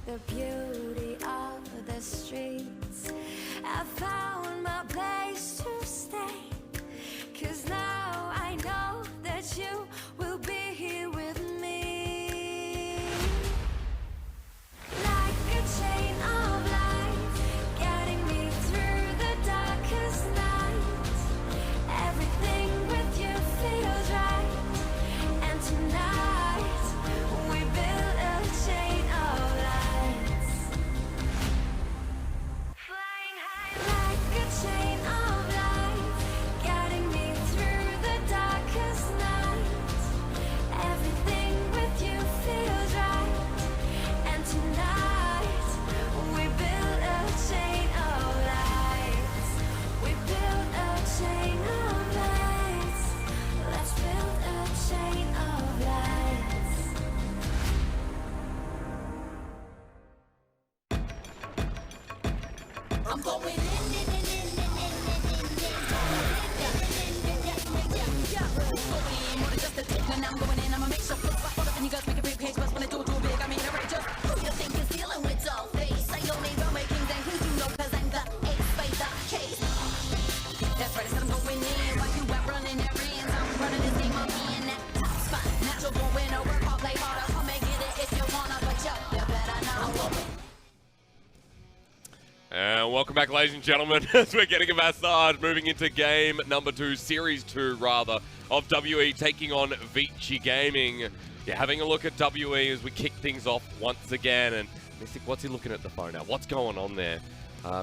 the beauty of the streets. I found my place to stay, 'cause now I know that you will be here with me. Like a chain of light, getting me through the darkest night. Everything with you feels right, and tonight we build a chain of lights. Flying high like a chain of light, getting me through the darkest night. Everything with you feels right, and tonight we build a chain of lights. We build a chain of lights. Let's build a chain of lights. I'm going when I'm going in, I'ma make sure hold up and you guys make a big page, but when I do big, I mean outrageous. Who you think is dealing with doll face? I only go making things who you know, 'cause I'm the ace by the case. That's right, I said I'm going in while you out running errands. I'm running this game, I'm in that top spot. Natural born winner, work hard, play harder, come and get it if you wanna, but you better know. And welcome back, ladies and gentlemen, as we're getting a massage, moving into game number 2, Series 2, rather, of WE taking on Vici Gaming. Yeah, having a look at WE as we kick things off once again. And Mystic, what's he looking at the phone now? What's going on there?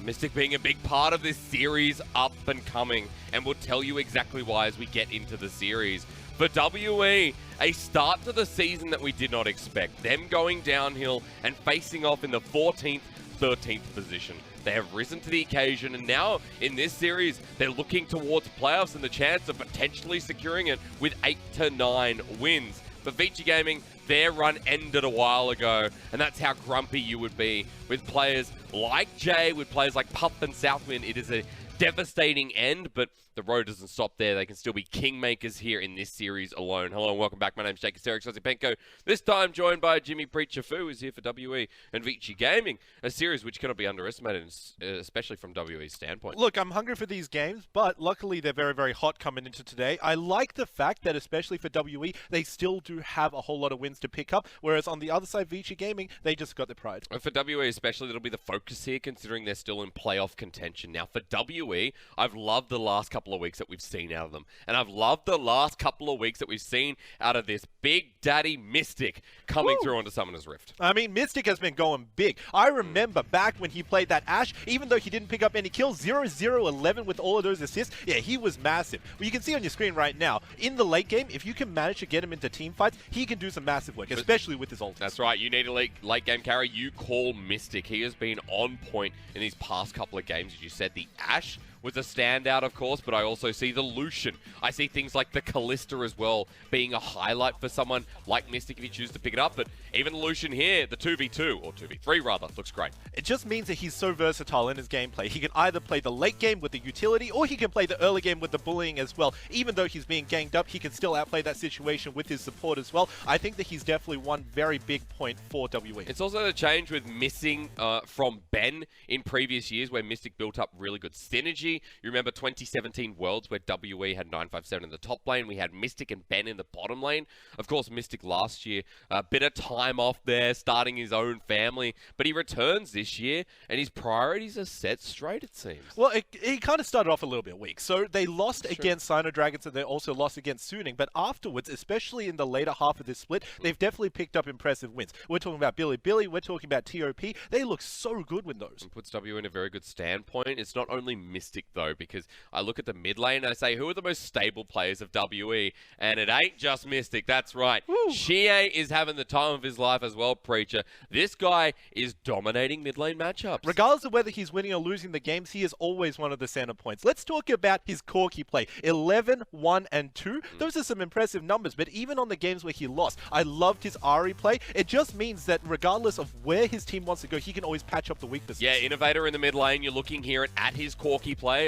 Mystic being a big part of this series up and coming, and we'll tell you exactly why as we get into the series. For WE, a start to the season that we did not expect. Them going downhill and facing off in the 14th, 13th position. They have risen to the occasion, and now in this series, they're looking towards playoffs and the chance of potentially securing it with 8 to 9 wins. For Vici Gaming, their run ended a while ago, and that's how grumpy you would be with players like Jay, with players like Puff and Southwind. It is a devastating end, but the road doesn't stop there. They can still be kingmakers here in this series alone. Hello and welcome back. My name's Jake Osipenko. This time joined by Jimmy Preacher Fu, who's here for WE and Vici Gaming, a series which cannot be underestimated, especially from WE's standpoint. Look, I'm hungry for these games, but luckily they're very, very hot coming into today. I like the fact that, especially for WE, they still do have a whole lot of wins to pick up, whereas on the other side, Vici Gaming, they just got their pride. And for WE especially, that'll be the focus here, considering they're still in playoff contention. Now, for WE, I've loved the last couple of weeks that we've seen out of them. And I've loved the last couple of weeks that we've seen out of this Big Daddy Mystic coming through onto Summoner's Rift. I mean, Mystic has been going big. I remember back when he played that Ashe, even though he didn't pick up any kills, 0-0-11 with all of those assists, yeah, he was massive. Well, you can see on your screen right now, in the late game, if you can manage to get him into team fights, he can do some massive work, especially with his ults. That's right. You need a late game carry. You call Mystic. He has been on point in these past couple of games. As you said, the Ashe was a standout, of course, but I also see the Lucian. I see things like the Callista as well being a highlight for someone like Mystic if you choose to pick it up. But even Lucian here, the 2v2, or 2v3 rather, looks great. It just means that he's so versatile in his gameplay. He can either play the late game with the utility, or he can play the early game with the bullying as well. Even though he's being ganged up, he can still outplay that situation with his support as well. I think that he's definitely one very big point for WE. It's also the change with missing from Ben in previous years, where Mystic built up really good synergy. You remember 2017 Worlds, where WE had 957 in the top lane. We had Mystic and Ben in the bottom lane. Of course, Mystic last year, a bit of time off there, starting his own family. But he returns this year, and his priorities are set straight, it seems. Well, he kind of started off a little bit weak. So they lost against Sino Dragons, and they also lost against Suning. But afterwards, especially in the later half of this split, they've definitely picked up impressive wins. We're talking about Billy, we're talking about TOP. They look so good with those. It puts W in a very good standpoint. It's not only Mystic, though, because I look at the mid lane and I say, who are the most stable players of WE? And it ain't just Mystic, that's right. Xiye is having the time of his life as well, Preacher. This guy is dominating mid lane matchups. Regardless of whether he's winning or losing the games, he is always one of the center points. Let's talk about his Corki play. 11, 1, and 2. Those are some impressive numbers, but even on the games where he lost, I loved his Ahri play. It just means that regardless of where his team wants to go, he can always patch up the weaknesses. Yeah, Innovator in the mid lane. You're looking here at his Corki play.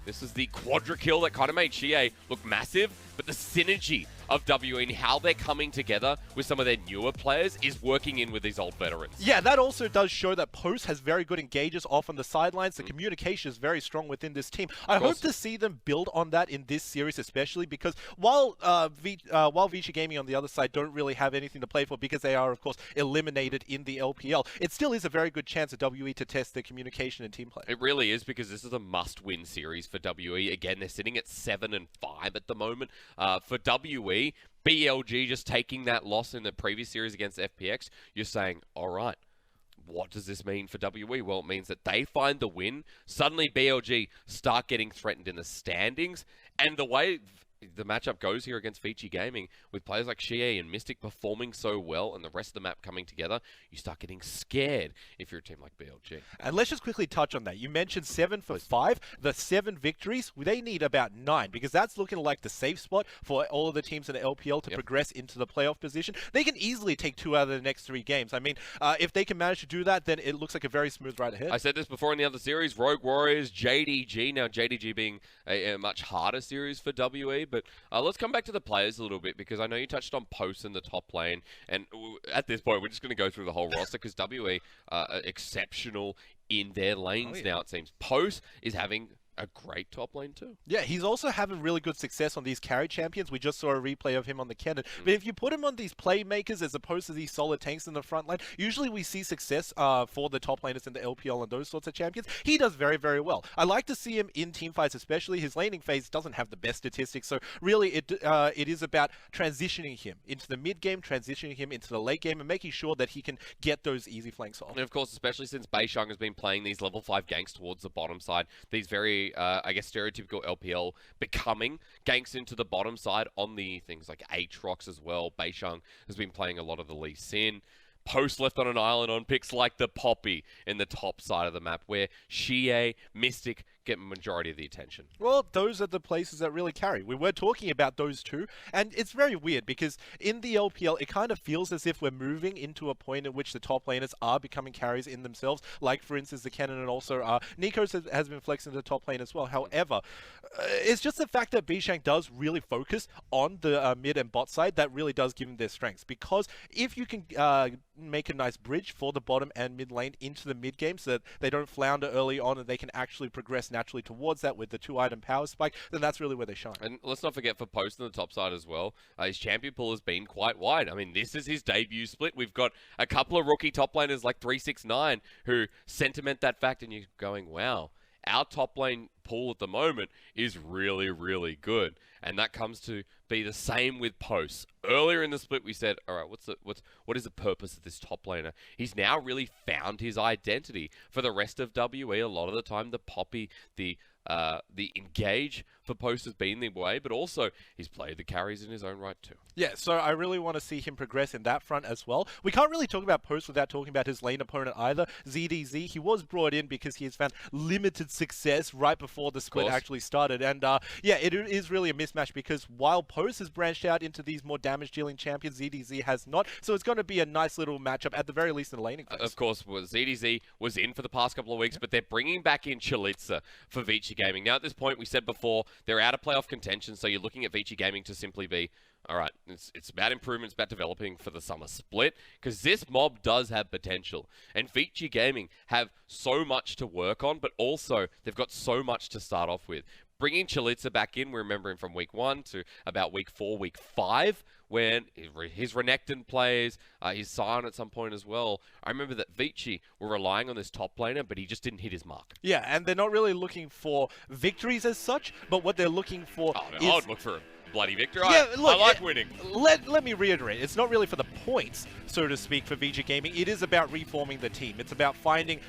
This is the quadra kill that kind of made Xiye look massive, but the synergy of WE and how they're coming together with some of their newer players is working in with these old veterans. Yeah, that also does show that Post has very good engages off on the sidelines. The communication is very strong within this team. I hope to see them build on that in this series, especially because while VG Gaming on the other side don't really have anything to play for because they are, of course, eliminated in the LPL, it still is a very good chance of WE to test their communication and team play. It really is, because this is a must-win series for WE. Again, they're sitting at 7-5 at the moment. For WE, BLG just taking that loss in the previous series against FPX, you're saying, all right, what does this mean for WE? Well, it means that they find the win. Suddenly, BLG start getting threatened in the standings. And the way the matchup goes here against Vici Gaming, with players like xiye and Mystic performing so well and the rest of the map coming together, you start getting scared if you're a team like BLG. And let's just quickly touch on that. You mentioned 7 for 5. The 7 victories, they need about 9, because that's looking like the safe spot for all of the teams in the LPL to progress into the playoff position. They can easily take 2 out of the next 3 games. I mean, if they can manage to do that, then it looks like a very smooth ride ahead. I said this before in the other series, Rogue Warriors, JDG. Now, JDG being a much harder series for WE, but let's come back to the players a little bit, because I know you touched on Post in the top lane, and at this point, we're just going to go through the whole roster, because WE are exceptional in their lanes now, it seems. Post is having a great top lane too. Yeah, he's also having really good success on these carry champions. We just saw a replay of him on the Kennen. But if you put him on these playmakers as opposed to these solid tanks in the front line, usually we see success for the top laners in the LPL and those sorts of champions. He does very, very well. I like to see him in team fights, especially. His laning phase doesn't have the best statistics, so really it is about transitioning him into the mid game, transitioning him into the late game, and making sure that he can get those easy flanks off. And of course, especially since Beishang has been playing these level 5 ganks towards the bottom side, these very I guess stereotypical LPL becoming ganks into the bottom side on the things like Aatrox as well. Beishang has been playing a lot of the Lee Sin. Post left on an island on picks like the Poppy in the top side of the map, where xiye, Mystic get majority of the attention. Well, those are the places that really carry. We were talking about those two, and it's very weird because in the LPL, it kind of feels as if we're moving into a point in which the top laners are becoming carries in themselves, like, for instance, the Kennen, and also Nikos has been flexing the top lane as well. However, it's just the fact that beishang does really focus on the mid and bot side that really does give them their strengths, because if you can make a nice bridge for the bottom and mid lane into the mid game so that they don't flounder early on and they can actually progress naturally towards that with the 2-item power spike, then that's really where they shine. And let's not forget for Post on the top side as well, his champion pool has been quite wide. I mean, this is his debut split. We've got a couple of rookie top laners like 369 who sentiment that fact, and you're going, wow, our top lane pool at the moment is really, really good. And that comes to be the same with Post. Earlier in the split, we said, all right, what is the purpose of this top laner? He's now really found his identity. For the rest of WE, a lot of the time, the Poppy, the engage for Post has been the way, but also he's played the carries in his own right too. Yeah, so I really want to see him progress in that front as well. We can't really talk about Post without talking about his lane opponent either, ZDZ. He was brought in because he has found limited success right before the split actually started. And yeah, it is really a mismatch, because while Post has branched out into these more damage-dealing champions, ZDZ has not. So it's going to be a nice little matchup, at the very least in the laning phase. Of course, ZDZ was in for the past couple of weeks, but they're bringing back in Chelizi for Vici Gaming. Now, at this point, we said before, they're out of playoff contention, so you're looking at Vici Gaming to simply be, all right, it's about improvements, about developing for the summer split, because this mob does have potential. And Vici Gaming have so much to work on, but also they've got so much to start off with. Bringing Chelizi back in, we remember him from week 1 to about week 4, week 5, when his Renekton plays, his Sion at some point as well. I remember that Vici were relying on this top laner, but he just didn't hit his mark. Yeah, and they're not really looking for victories as such, but what they're looking for is... I'd look for a bloody victory. Yeah, look, I like winning. Let me reiterate, it's not really for the points, so to speak, for VG Gaming. It is about reforming the team. It's about finding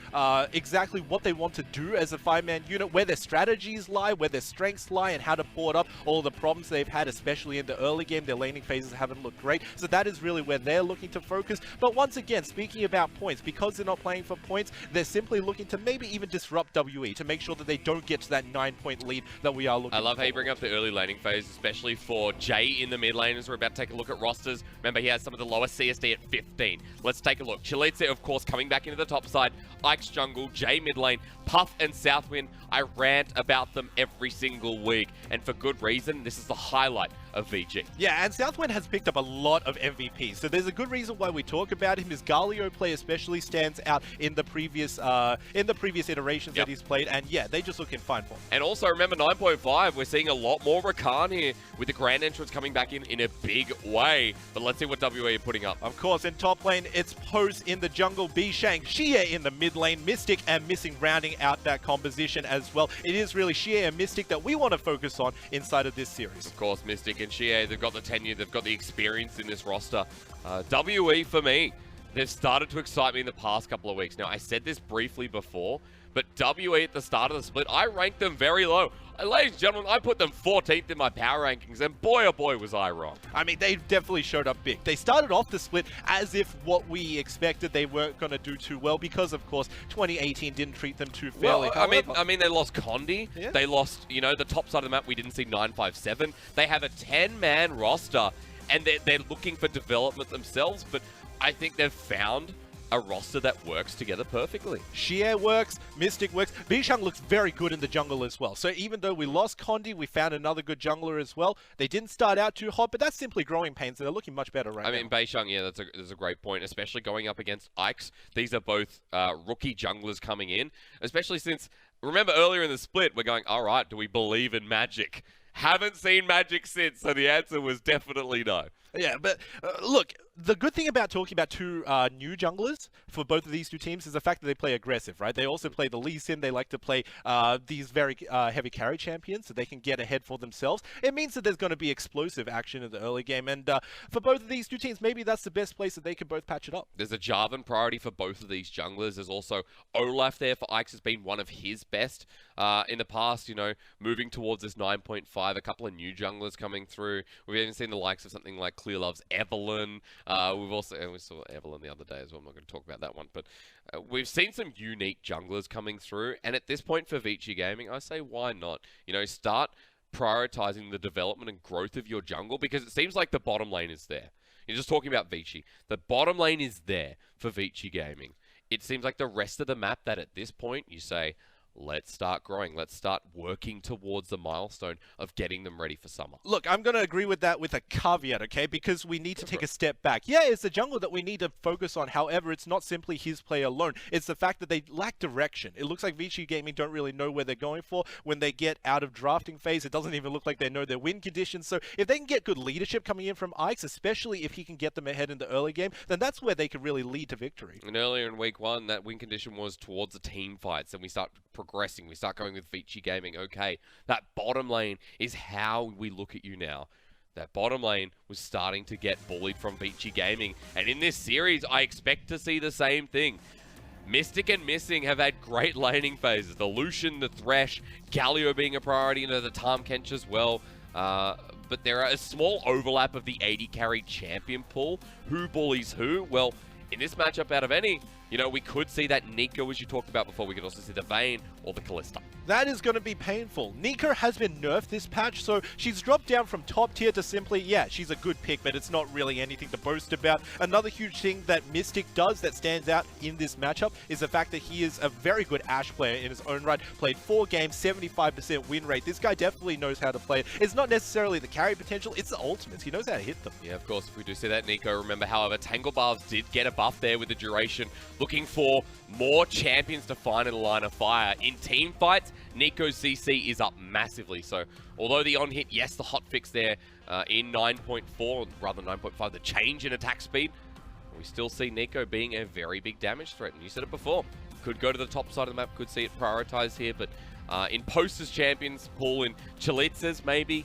exactly what they want to do as a 5-man unit, where their strategies lie, where their strengths lie, and how to port up all the problems they've had, especially in the early game. Their laning phases haven't looked great, so that is really where they're looking to focus. But once again, speaking about points, because they're not playing for points, they're simply looking to maybe even disrupt WE to make sure that they don't get to that 9-point lead that we are looking for. I love how you bring up the early laning phase, especially for Jay in the mid lane, as we're about to take a look at rosters. Remember, he has some of the lowest CSD at 15. Let's take a look. Chelizi, of course, coming back into the top side. Ike's jungle, Jay mid lane, Puff and Southwind. I rant about them every single week, and for good reason. This is the highlight of VG. Yeah, and Southwind has picked up a lot of MVPs, so there's a good reason why we talk about him. His Galio play especially stands out in the previous iterations that he's played, and yeah, they just look in fine form. And also remember 9.5, we're seeing a lot more Rakan here with the Grand Entrance coming back in a big way. But let's see what WE are putting up. Of course, in top lane, it's Post in the jungle, beishang, xiye in the mid lane, Mystic and Missing rounding out that composition as well. It is really xiye and Mystic that we want to focus on inside of this series. Of course, Mystic and xiye, they've got the tenure, they've got the experience in this roster. WE, for me, they've started to excite me in the past couple of weeks. Now, I said this briefly before, but WE at the start of the split, I ranked them very low. Ladies and gentlemen, I put them 14th in my power rankings, and boy, oh boy, was I wrong. I mean, they definitely showed up big. They started off the split as if what we expected they weren't going to do too well because, of course, 2018 didn't treat them too fairly. Well, I mean, they lost Condi. Yeah. They lost, you know, the top side of the map. We didn't see 957. They have a 10-man roster, and they're looking for development themselves, but I think they've found a roster that works together perfectly. xiye works, Mystic works. beishang looks very good in the jungle as well. So even though we lost Condi, we found another good jungler as well. They didn't start out too hot, but that's simply growing pains, and they're looking much better right now. I mean, beishang, yeah, that's a great point, especially going up against Ike's. These are both rookie junglers coming in, especially since, remember earlier in the split, we're going, all right, do we believe in magic? Haven't seen magic since, so the answer was definitely no. Yeah, but look, the good thing about talking about two new junglers for both of these two teams is the fact that they play aggressive, right? They also play the Lee Sin. They like to play these very heavy carry champions so they can get ahead for themselves. It means that there's going to be explosive action in the early game. And for both of these two teams, maybe that's the best place that they can both patch it up. There's a Jarvin priority for both of these junglers. There's also Olaf there for Ike's has been one of his best in the past, you know, moving towards this 9.5. A couple of new junglers coming through. We've even seen the likes of something like Clear Love's Evelyn. We saw Evelyn the other day as well. I'm not going to talk about that one, but we've seen some unique junglers coming through. And at this point for Vici Gaming, I say why not? You know, start prioritizing the development and growth of your jungle because it seems like the bottom lane is there. You're just talking about Vici. The bottom lane is there for Vici Gaming. It seems like the rest of the map that at this point you say, let's start growing. Let's start working towards the milestone of getting them ready for summer. Look, I'm going to agree with that with a caveat, okay? Because we need to take a step back. Yeah, it's the jungle that we need to focus on. However, it's not simply his play alone. It's the fact that they lack direction. It looks like Vici Gaming don't really know where they're going for. When they get out of drafting phase, it doesn't even look like they know their win conditions. So if they can get good leadership coming in from Ike's, especially if he can get them ahead in the early game, then that's where they could really lead to victory. And earlier in week one, that win condition was towards the team fights, and we start progressing. We start going with Vici Gaming. Okay, that bottom lane is how we look at you now. That bottom lane was starting to get bullied from Vici Gaming. And in this series, I expect to see the same thing. Mystic and Missing have had great laning phases. The Lucian, the Thresh, Galio being a priority, and the Tahm Kench as well. But there are a small overlap of the 80 carry champion pool. Who bullies who? Well, in this matchup out of any, you know, we could see that Nico, as you talked about before. We could also see the Vayne or the Kalista. That is going to be painful. Nico has been nerfed this patch, so she's dropped down from top tier to simply, yeah, she's a good pick, but it's not really anything to boast about. Another huge thing that Mystic does that stands out in this matchup is the fact that he is a very good Ashe player in his own right. Played 4 games, 75% win rate. This guy definitely knows how to play it. It's not necessarily the carry potential, it's the ultimates. He knows how to hit them. Yeah, of course, if we do see that Nico, remember, however, Tangle Barbs did get a buff there with the duration, looking for more champions to find in the line of fire. In team fights, Nico's CC is up massively. So, although the on-hit, yes, the hotfix there in 9.4, rather than 9.5, the change in attack speed, we still see Nico being a very big damage threat. And you said it before, could go to the top side of the map, could see it prioritized here, but in Posters champions pool, in Chelizi's maybe,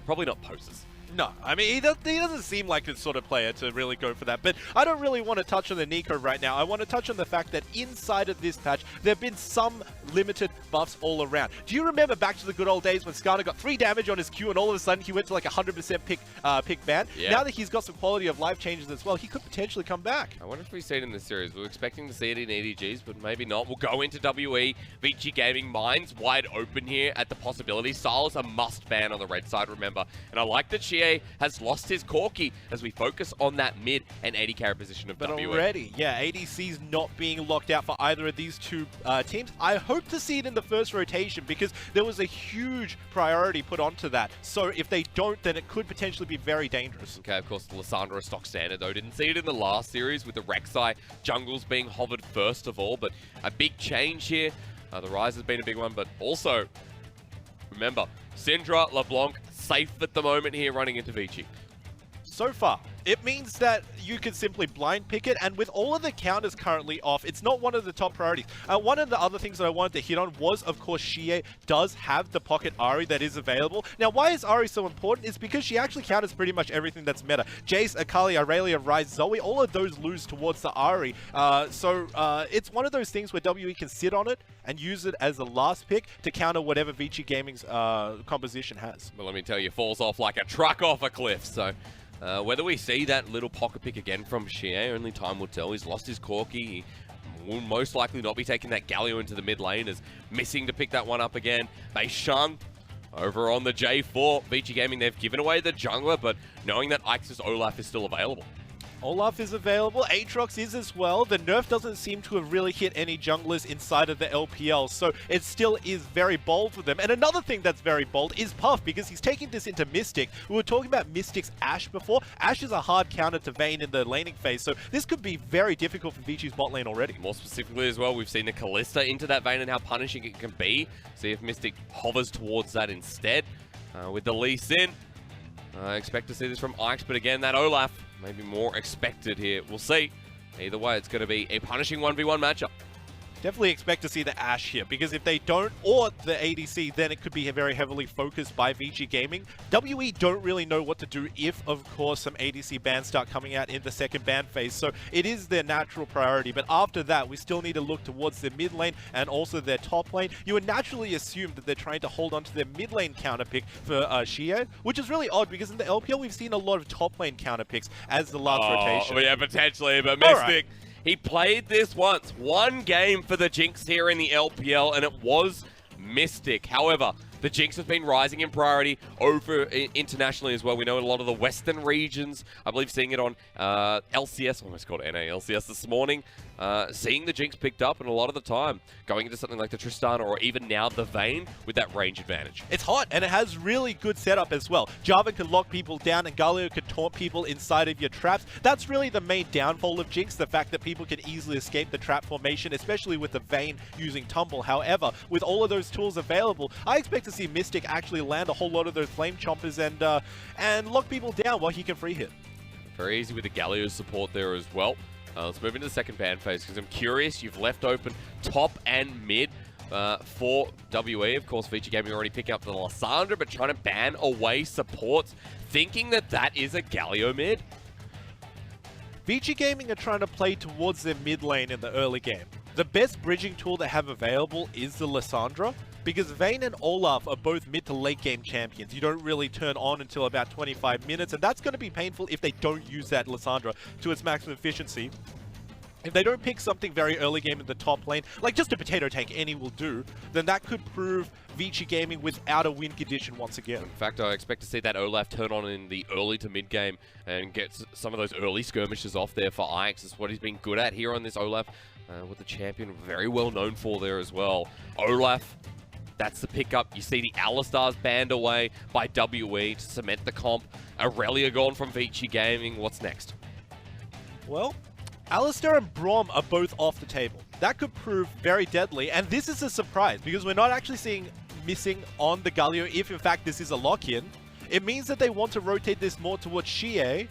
probably not Posters. No, I mean, he doesn't seem like the sort of player to really go for that. But I don't really want to touch on the Nico right now. I want to touch on the fact that inside of this patch, there have been some limited buffs all around. Do you remember back to the good old days when Skarner got 3 damage on his Q and all of a sudden he went to like 100% pick ban? Yeah. Now that he's got some quality of life changes as well, he could potentially come back. I wonder if we see it in this series. We were expecting to see it in EDGs, but maybe not. We'll go into WE. Vici Gaming, minds wide open here at the possibility. Sylas a must ban on the red side, remember. And I like the cheer xiye has lost his Corki as we focus on that mid and 80 carry position of But WE. already, yeah, ADC's not being locked out for either of these two teams. I hope to see it in the first rotation because there was a huge priority put onto that. So if they don't, then it could potentially be very dangerous. Okay, of course, Lissandra stock standard, though. Didn't see it in the last series with the Rek'Sai jungles being hovered first of all, but a big change here. The Rise has been a big one, but also, remember, Syndra, LeBlanc, safe at the moment here running into Vici. So far, it means that you can simply blind pick it, and with all of the counters currently off, it's not one of the top priorities. One of the other things that I wanted to hit on was, of course, xiye does have the pocket Ahri that is available. Now, why is Ahri so important? It's because she actually counters pretty much everything that's meta. Jace, Akali, Aurelia, Ryze, Zoe, all of those lose towards the Ahri. So it's one of those things where WE can sit on it and use it as the last pick to counter whatever Vici Gaming's composition has. But let me tell you, falls off like a truck off a cliff, so... whether we see that little pocket pick again from xiye, only time will tell. He's lost his Corki. He will most likely not be taking that Galio into the mid lane, as missing to pick that one up again. Beishang over on the J4. Vici Gaming, they've given away the jungler, but knowing that Ix's Olaf is still available. Olaf is available, Aatrox is as well. The nerf doesn't seem to have really hit any junglers inside of the LPL, so it still is very bold for them. And another thing that's very bold is Puff, because he's taking this into Mystic. We were talking about Mystic's Ashe before. Ashe is a hard counter to Vayne in the laning phase, so this could be very difficult for Vici's bot lane already. More specifically as well, we've seen the Kalista into that Vayne and how punishing it can be. See if Mystic hovers towards that instead. With the Lee Sin, I expect to see this from Ix, but again, that Olaf, maybe more expected here. We'll see. Either way, it's going to be a punishing 1v1 matchup. Definitely expect to see the Ashe here, because if they don't, or the ADC, then it could be very heavily focused by VG Gaming. WE don't really know what to do if, of course, some ADC bans start coming out in the second ban phase, so it is their natural priority. But after that, we still need to look towards their mid lane and also their top lane. You would naturally assume that they're trying to hold on to their mid lane counter pick for xiye, which is really odd, because in the LPL, we've seen a lot of top lane counter picks as the last rotation. Yeah, potentially, but Mystic... He played this once, one game for the Jinx here in the LPL, and it was Mystic. However, the Jinx has been rising in priority over internationally as well. We know in a lot of the Western regions, I believe seeing it on LCS, almost called NALCS this morning, seeing the Jinx picked up, and a lot of the time going into something like the Tristana or even now the Vayne with that range advantage. It's hot, and it has really good setup as well. Jarvin can lock people down, and Galio can taunt people inside of your traps. That's really the main downfall of Jinx, the fact that people can easily escape the trap formation, especially with the Vayne using Tumble. However, with all of those tools available, I expect to see Mystic actually land a whole lot of those flame chompers and lock people down while he can free hit. Very easy with the Galio support there as well. Let's move into the second ban phase, because I'm curious, you've left open top and mid for WE. Of course, VG Gaming already picking up the Lissandra, but trying to ban away supports, thinking that that is a Galio mid. VG Gaming are trying to play towards their mid lane in the early game. The best bridging tool they have available is the Lissandra, because Vayne and Olaf are both mid to late game champions. You don't really turn on until about 25 minutes, and that's going to be painful if they don't use that Lissandra to its maximum efficiency. If they don't pick something very early game in the top lane, like just a potato tank any will do, then that could prove Vici Gaming without a win condition once again. In fact, I expect to see that Olaf turn on in the early to mid game and get some of those early skirmishes off there for Ix. It's what he's been good at here on this Olaf, with the champion very well known for there as well. Olaf, that's the pickup. You see the Alistar's banned away by WE to cement the comp. Aurelia gone from Vici Gaming. What's next? Well, Alistar and Braum are both off the table. That could prove very deadly, and this is a surprise because we're not actually seeing missing on the Galio if in fact this is a lock-in. It means that they want to rotate this more towards xiye.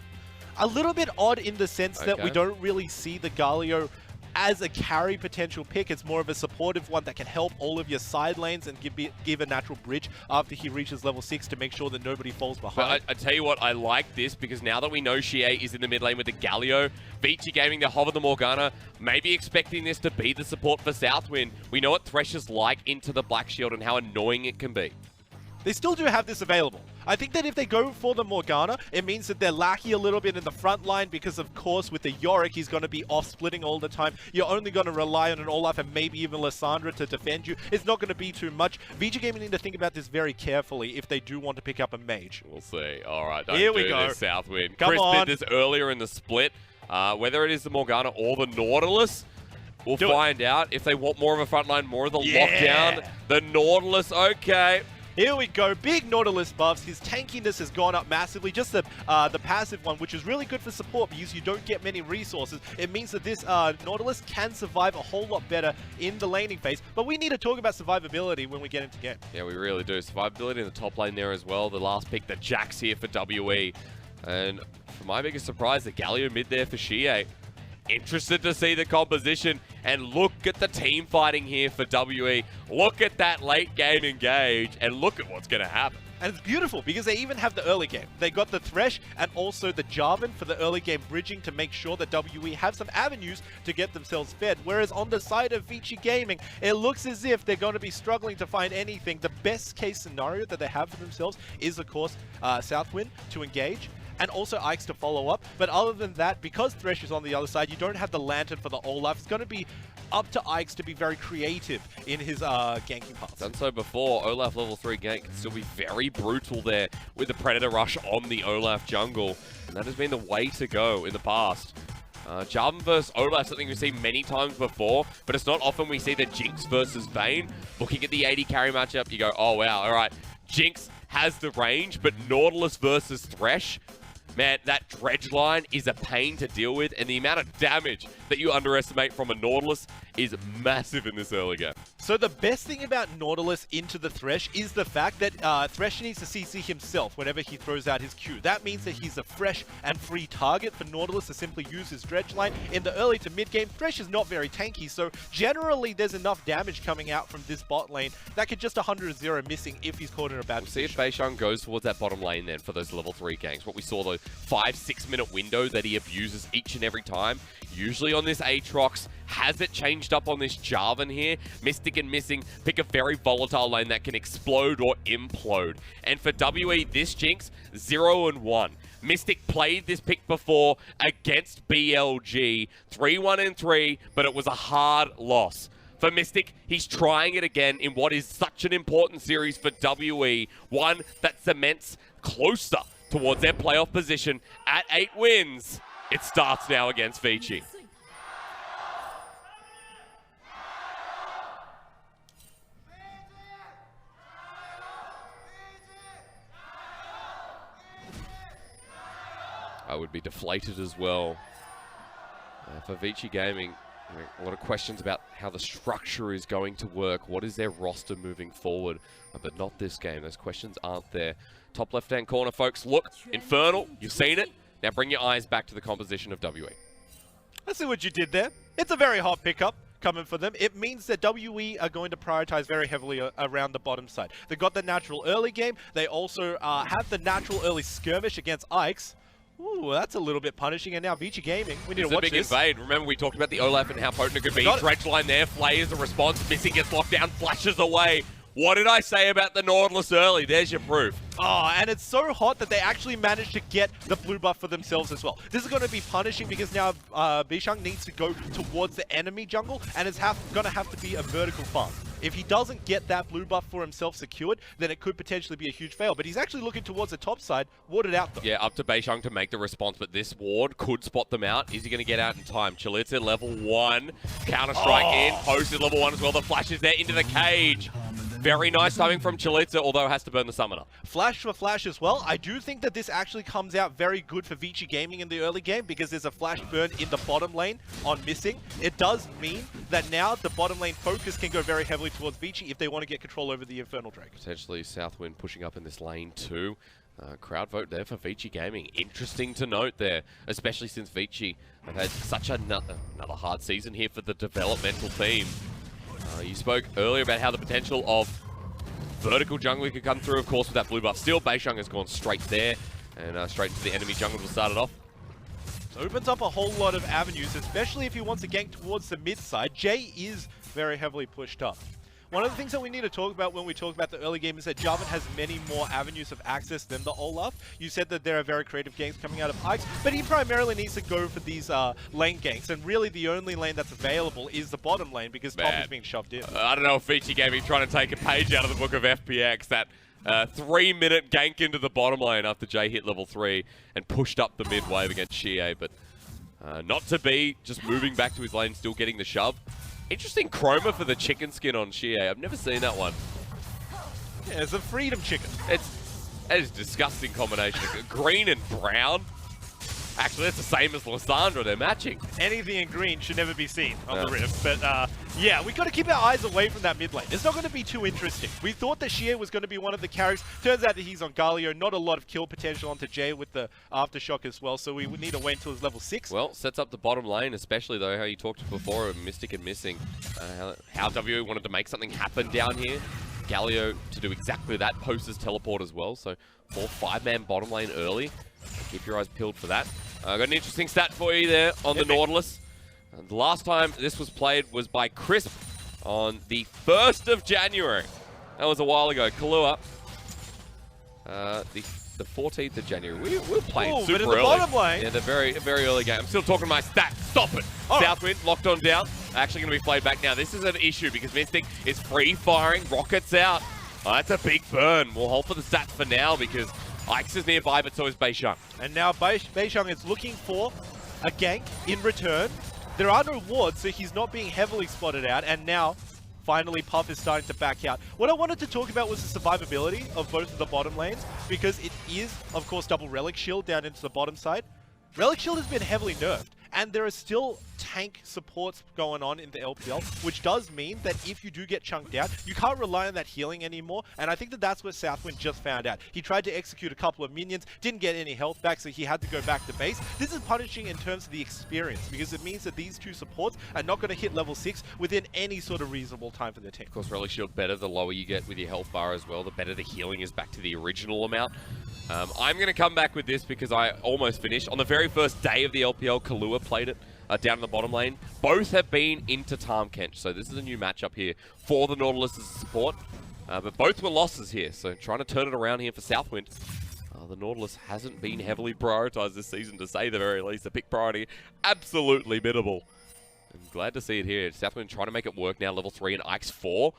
A little bit odd in the sense that we don't really see the Galio as a carry potential pick. It's more of a supportive one that can help all of your side lanes and give a natural bridge after he reaches level 6 to make sure that nobody falls behind. But I tell you what, I like this because now that we know xiye is in the mid lane with the Galio, Vici Gaming, the hover the Morgana, maybe expecting this to be the support for Southwind. We know what Thresh is like into the Black Shield and how annoying it can be. They still do have this available. I think that if they go for the Morgana, it means that they're lacking a little bit in the front line because, of course, with the Yorick, he's going to be off-splitting all the time. You're only going to rely on an Olaf and maybe even Lissandra to defend you. It's not going to be too much. VG Gaming need to think about this very carefully if they do want to pick up a mage. We'll see. All right, don't Here we do go. this, Southwind. Come Chris on. did this earlier in the split. Whether it is the Morgana or the Nautilus, we'll find out. If they want more of a front line, more of the lockdown, the Nautilus, okay. Here we go, big Nautilus buffs. His tankiness has gone up massively. Just the passive one, which is really good for support because you don't get many resources. It means that this Nautilus can survive a whole lot better in the laning phase. But we need to talk about survivability when we get into game. Yeah, we really do. Survivability in the top lane there as well. The last pick, the Jax here for WE. And for my biggest surprise, the Galio mid there for xiye. Interested to see the composition, and look at the team fighting here for WE. Look at that late game engage, and look at what's going to happen. And it's beautiful because they even have the early game. They got the Thresh and also the Jarvin for the early game bridging to make sure that WE have some avenues to get themselves fed. Whereas on the side of Vici Gaming, it looks as if they're going to be struggling to find anything. The best case scenario that they have for themselves is, of course, Southwind to engage, and also Ike's to follow up. But other than that, because Thresh is on the other side, you don't have the Lantern for the Olaf. It's going to be up to Ike's to be very creative in his ganking paths. Done so before. Olaf level 3 gank can still be very brutal there with the Predator Rush on the Olaf jungle. And that has been the way to go in the past. Jarvin versus Olaf, something we've seen many times before, but it's not often we see the Jinx versus Vayne. Looking at the 80 carry matchup, you go, oh wow, all right. Jinx has the range, but Nautilus versus Thresh, man, that dredge line is a pain to deal with, and the amount of damage that you underestimate from a Nautilus is massive in this early game. So the best thing about Nautilus into the Thresh is the fact that Thresh needs to CC himself whenever he throws out his Q. That means that he's a fresh and free target for Nautilus to simply use his dredge line. In the early to mid game, Thresh is not very tanky, so generally there's enough damage coming out from this bot lane that could just 100-0 missing if he's caught in a bad See if position. beishang goes towards that bottom lane then for those level 3 ganks. What we saw, the 5-6 minute window that he abuses each and every time. Usually on this Aatrox, has it changed up on this Jarvin here? Mystic and Missing pick a very volatile lane that can explode or implode. And for WE, this Jinx, 0-1. Mystic played this pick before against BLG, 3-1-3, but it was a hard loss. For Mystic, he's trying it again in what is such an important series for WE, one that cements closer towards their playoff position at 8 wins. It starts now against Vici. I would be deflated as well. For Vici Gaming, a lot of questions about how the structure is going to work. What is their roster moving forward? But not this game. Those questions aren't there. Top left-hand corner, folks. Look, Infernal, you've seen it. Now bring your eyes back to the composition of WE. I see what you did there. It's a very hot pickup coming for them. It means that WE are going to prioritize very heavily around the bottom side. They got the natural early game. They also have the natural early skirmish against Ike's. Ooh, that's a little bit punishing. And now Vici Gaming, we need to watch It's a big this. invade. Remember, we talked about the Olaf and how potent it could be. Dredge line there, Flay is the response. Missing gets locked down, flashes away. What did I say about the Nautilus early? There's your proof. Oh, and it's so hot that they actually managed to get the blue buff for themselves as well. This is going to be punishing because now beishang needs to go towards the enemy jungle, and it's going to have to be a vertical farm. If he doesn't get that blue buff for himself secured, then it could potentially be a huge fail. But he's actually looking towards the top side, warded out though. Yeah, up to beishang to make the response, but this ward could spot them out. Is he going to get out in time? Chelizi, level 1. Counter-strike in. Posted level 1 as well. The flash is there into the cage. Very nice timing from Chelizi, although it has to burn the summoner. Flash for flash as well. I do think that this actually comes out very good for Vici Gaming in the early game because there's a flash burn in the bottom lane on Missing. It does mean that now the bottom lane focus can go very heavily towards Vici if they want to get control over the Infernal Drake. Potentially Southwind pushing up in this lane too. Crowd vote there for Vici Gaming. Interesting to note there, especially since Vici have had such another hard season here for the developmental team. You spoke earlier about how the potential of vertical jungler could come through, of course, with that blue buff. Still, beishang has gone straight there and straight into the enemy jungle to start it off. So opens up a whole lot of avenues, especially if he wants to gank towards the mid side. Jay is very heavily pushed up. One of the things that we need to talk about when we talk about the early game is that Jarvin has many more avenues of access than the Olaf. You said that there are very creative ganks coming out of Ike's, but he primarily needs to go for these lane ganks, and really the only lane that's available is the bottom lane because top is being shoved in. I don't know if Vici Gaming trying to take a page out of the book of FPX, that 3-minute gank into the bottom lane after Jay hit level 3 and pushed up the mid wave against xiye, but not to be, just moving back to his lane, still getting the shove. Interesting chroma for the chicken skin on xiye. I've never seen that one. Yeah, it's a freedom chicken. That is a disgusting combination. Green and brown. Actually, that's the same as Lissandra. They're matching. Anything in green should never be seen on the Rift. But yeah, we got to keep our eyes away from that mid lane. It's not going to be too interesting. We thought that xiye was going to be one of the carries. Turns out that he's on Galio. Not a lot of kill potential onto Jay with the Aftershock as well. So we would need to wait until he's level 6. Well, sets up the bottom lane, especially though how you talked before of Mystic and missing. How WE wanted to make something happen down here. Galio to do exactly that, post his teleport as well. So 4-5-man bottom lane early. Keep your eyes peeled for that. Got an interesting stat for you there on the Nautilus. The last time this was played was by Crisp on the 1st of January. That was a while ago. Kahlua, the 14th of January. We were playing super early. Bottom lane. Yeah, the very early game. I'm still talking my stats. Stop it. Oh. Southwind locked on down. Actually going to be played back now. This is an issue because Mystic is free firing rockets out. Oh, that's a big burn. We'll hold for the stats for now because Ike's is nearby, but so is beishang. And now beishang is looking for a gank in return. There are no wards, so he's not being heavily spotted out. And now, finally, Puff is starting to back out. What I wanted to talk about was the survivability of both of the bottom lanes, because it is, of course, double Relic Shield down into the bottom side. Relic Shield has been heavily nerfed, and there are still tank supports going on in the LPL, which does mean that if you do get chunked out, you can't rely on that healing anymore, and I think that that's what Southwind just found out. He tried to execute a couple of minions, didn't get any health back, so he had to go back to base. This is punishing in terms of the experience, because it means that these two supports are not going to hit level 6 within any sort of reasonable time for the team. Of course, Relic Shield better the lower you get with your health bar as well, the better the healing is back to the original amount. I'm going to come back with this because I almost finished. On the very first day of the LPL, Kahlua played it down in the bottom lane. Both have been into Tahm-Kench, so this is a new matchup here for the Nautilus as a support. But both were losses here, so trying to turn it around here for Southwind. The Nautilus hasn't been heavily prioritized this season, to say the very least. The pick priority, absolutely minimal. I'm glad to see it here. Southwind trying to make it work now, level 3 and Ike's 4.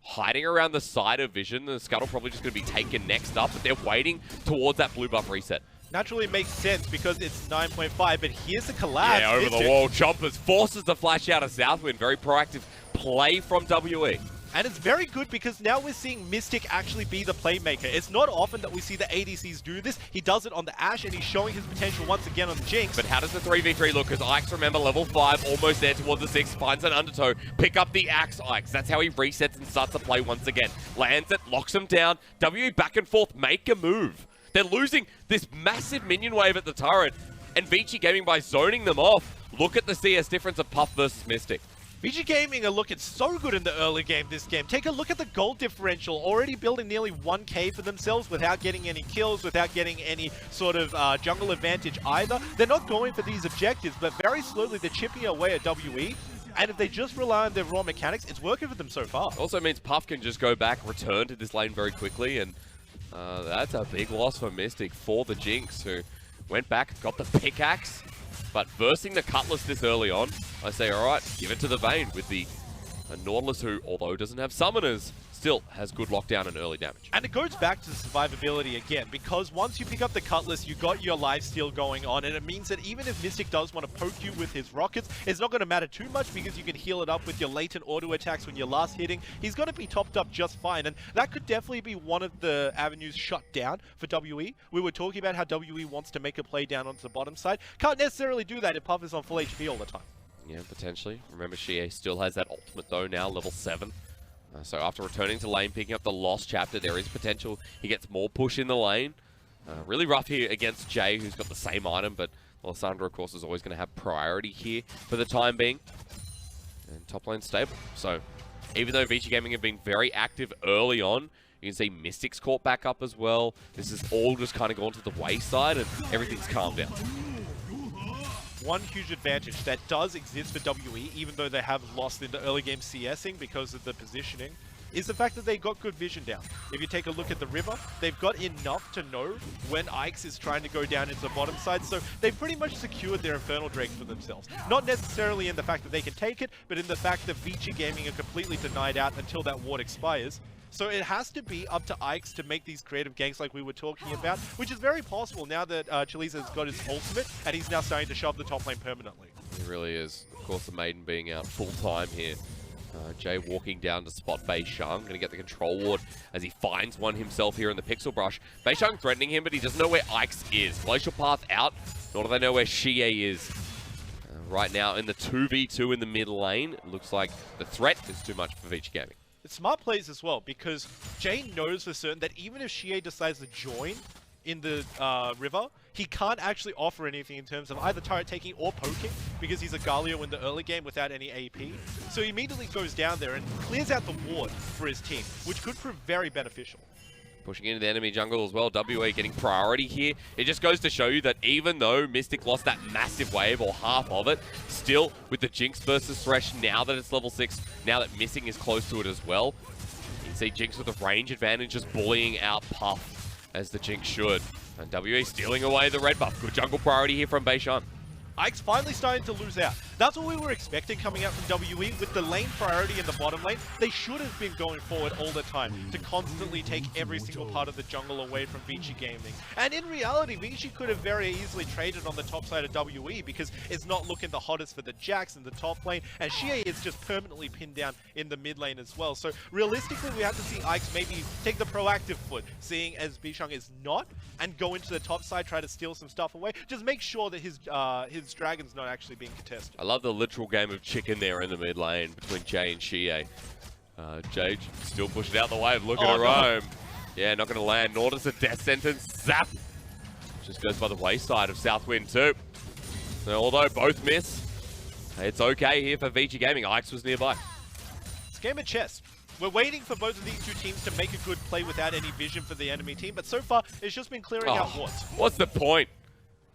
Hiding around the side of Vision. The Scuttle probably just going to be taken next up, but they're waiting towards that blue buff reset. Naturally makes sense because it's 9.5, but here's the collapse. Yeah, over the wall. Chompers forces the flash out of Southwind. Very proactive play from WE. And it's very good because now we're seeing Mystic actually be the playmaker. It's not often that we see the ADCs do this. He does it on the Ashe, and he's showing his potential once again on the Jinx. But how does the 3v3 look? Because Ike's, remember, level 5, almost there towards the 6, finds an undertow, pick up the axe, Ike's. That's how he resets and starts to play once again. Lands it, locks him down. WE back and forth, make a move. They're losing this massive minion wave at the turret, and Vici Gaming by zoning them off. Look at the CS difference of Puff versus Mystic. VG Gaming are looking so good in the early game this game. Take a look at the gold differential, already building nearly 1k for themselves without getting any kills, without getting any sort of jungle advantage either. They're not going for these objectives, but very slowly they're chipping away at WE. And if they just rely on their raw mechanics, it's working for them so far. Also means Puff can just go back, return to this lane very quickly, and that's a big loss for Mystic for the Jinx, who went back, got the pickaxe. But versing the Cutlass this early on, I say, all right, give it to the Vayne with the Nautilus, who, although doesn't have summoners, still has good lockdown and early damage. And it goes back to the survivability again, because once you pick up the Cutlass, you got your lifesteal going on, and it means that even if Mystic does want to poke you with his rockets, it's not going to matter too much because you can heal it up with your latent auto attacks when you're last hitting. He's going to be topped up just fine, and that could definitely be one of the avenues shut down for WE. We were talking about how WE wants to make a play down onto the bottom side. Can't necessarily do that if Puff is on full HP all the time. Yeah, potentially. Remember, xiye still has that ultimate though now, level 7. So after returning to lane, picking up the lost chapter, there is potential he gets more push in the lane. Really rough here against Jay, who's got the same item, but Lissandra, of course, is always going to have priority here for the time being. And top lane stable. So even though Vici Gaming have been very active early on, you can see Mystic's caught back up as well. This is all just kind of gone to the wayside, and everything's calmed down. one huge advantage that does exist for WE, even though they have lost in the early game CSing because of the positioning, is the fact that they got good vision down. If you take a look at the river, they've got enough to know when Ike's is trying to go down into the bottom side, so they've pretty much secured their Infernal Drake for themselves. Not necessarily in the fact that they can take it, but in the fact that Vici Gaming are completely denied out until that ward expires. So it has to be up to Ike's to make these creative ganks like we were talking about, which is very possible now that Chelizi has got his ultimate, and he's now starting to shove the top lane permanently. He really is. Of course, the Maiden being out full time here. Jay walking down to spot beishang, going to get the control ward as he finds one himself here in the Pixel Brush. beishang threatening him, but he doesn't know where Ike's is. Glacial Path out, nor do they know where xiye is. Right now in the 2v2 in the mid lane, it looks like the threat is too much for Vici Gaming. It's smart plays as well, because Jay knows for certain that even if xiye decides to join in the river, he can't actually offer anything in terms of either turret taking or poking, because he's a Galio in the early game without any AP. So he immediately goes down there and clears out the ward for his team, which could prove very beneficial. Pushing into the enemy jungle as well, WA getting priority here. It just goes to show you that even though Mystic lost that massive wave, or half of it, still with the Jinx versus Thresh, now that it's level 6, now that Missing is close to it as well, you can see Jinx with a range advantage just bullying out Puff, as the Jinx should. And WA stealing away the red buff. Good jungle priority here from beishang. Ike's finally starting to lose out. That's what we were expecting coming out from WE. With the lane priority in the bottom lane, they should have been going forward all the time to constantly take every single part of the jungle away from Vici Gaming. And in reality, Vici could have very easily traded on the top side of WE because it's not looking the hottest for the Jax in the top lane, and xiye is just permanently pinned down in the mid lane as well. So realistically, we have to see Ike's maybe take the proactive foot, seeing as beishang is not, and go into the top side, try to steal some stuff away. Just make sure that his dragon's not actually being contested. I love the literal game of chicken there in the mid lane between Jay and xiye. Jay still pushing out the wave, looking at Rome. Yeah, not going to land, nor does a death sentence. Zap! Just goes by the wayside of Southwind too. So, although both miss, it's okay here for Vici Gaming. Ike's was nearby. It's a game of chess. We're waiting for both of these two teams to make a good play without any vision for the enemy team, but so far, it's just been clearing out wards. What's the point?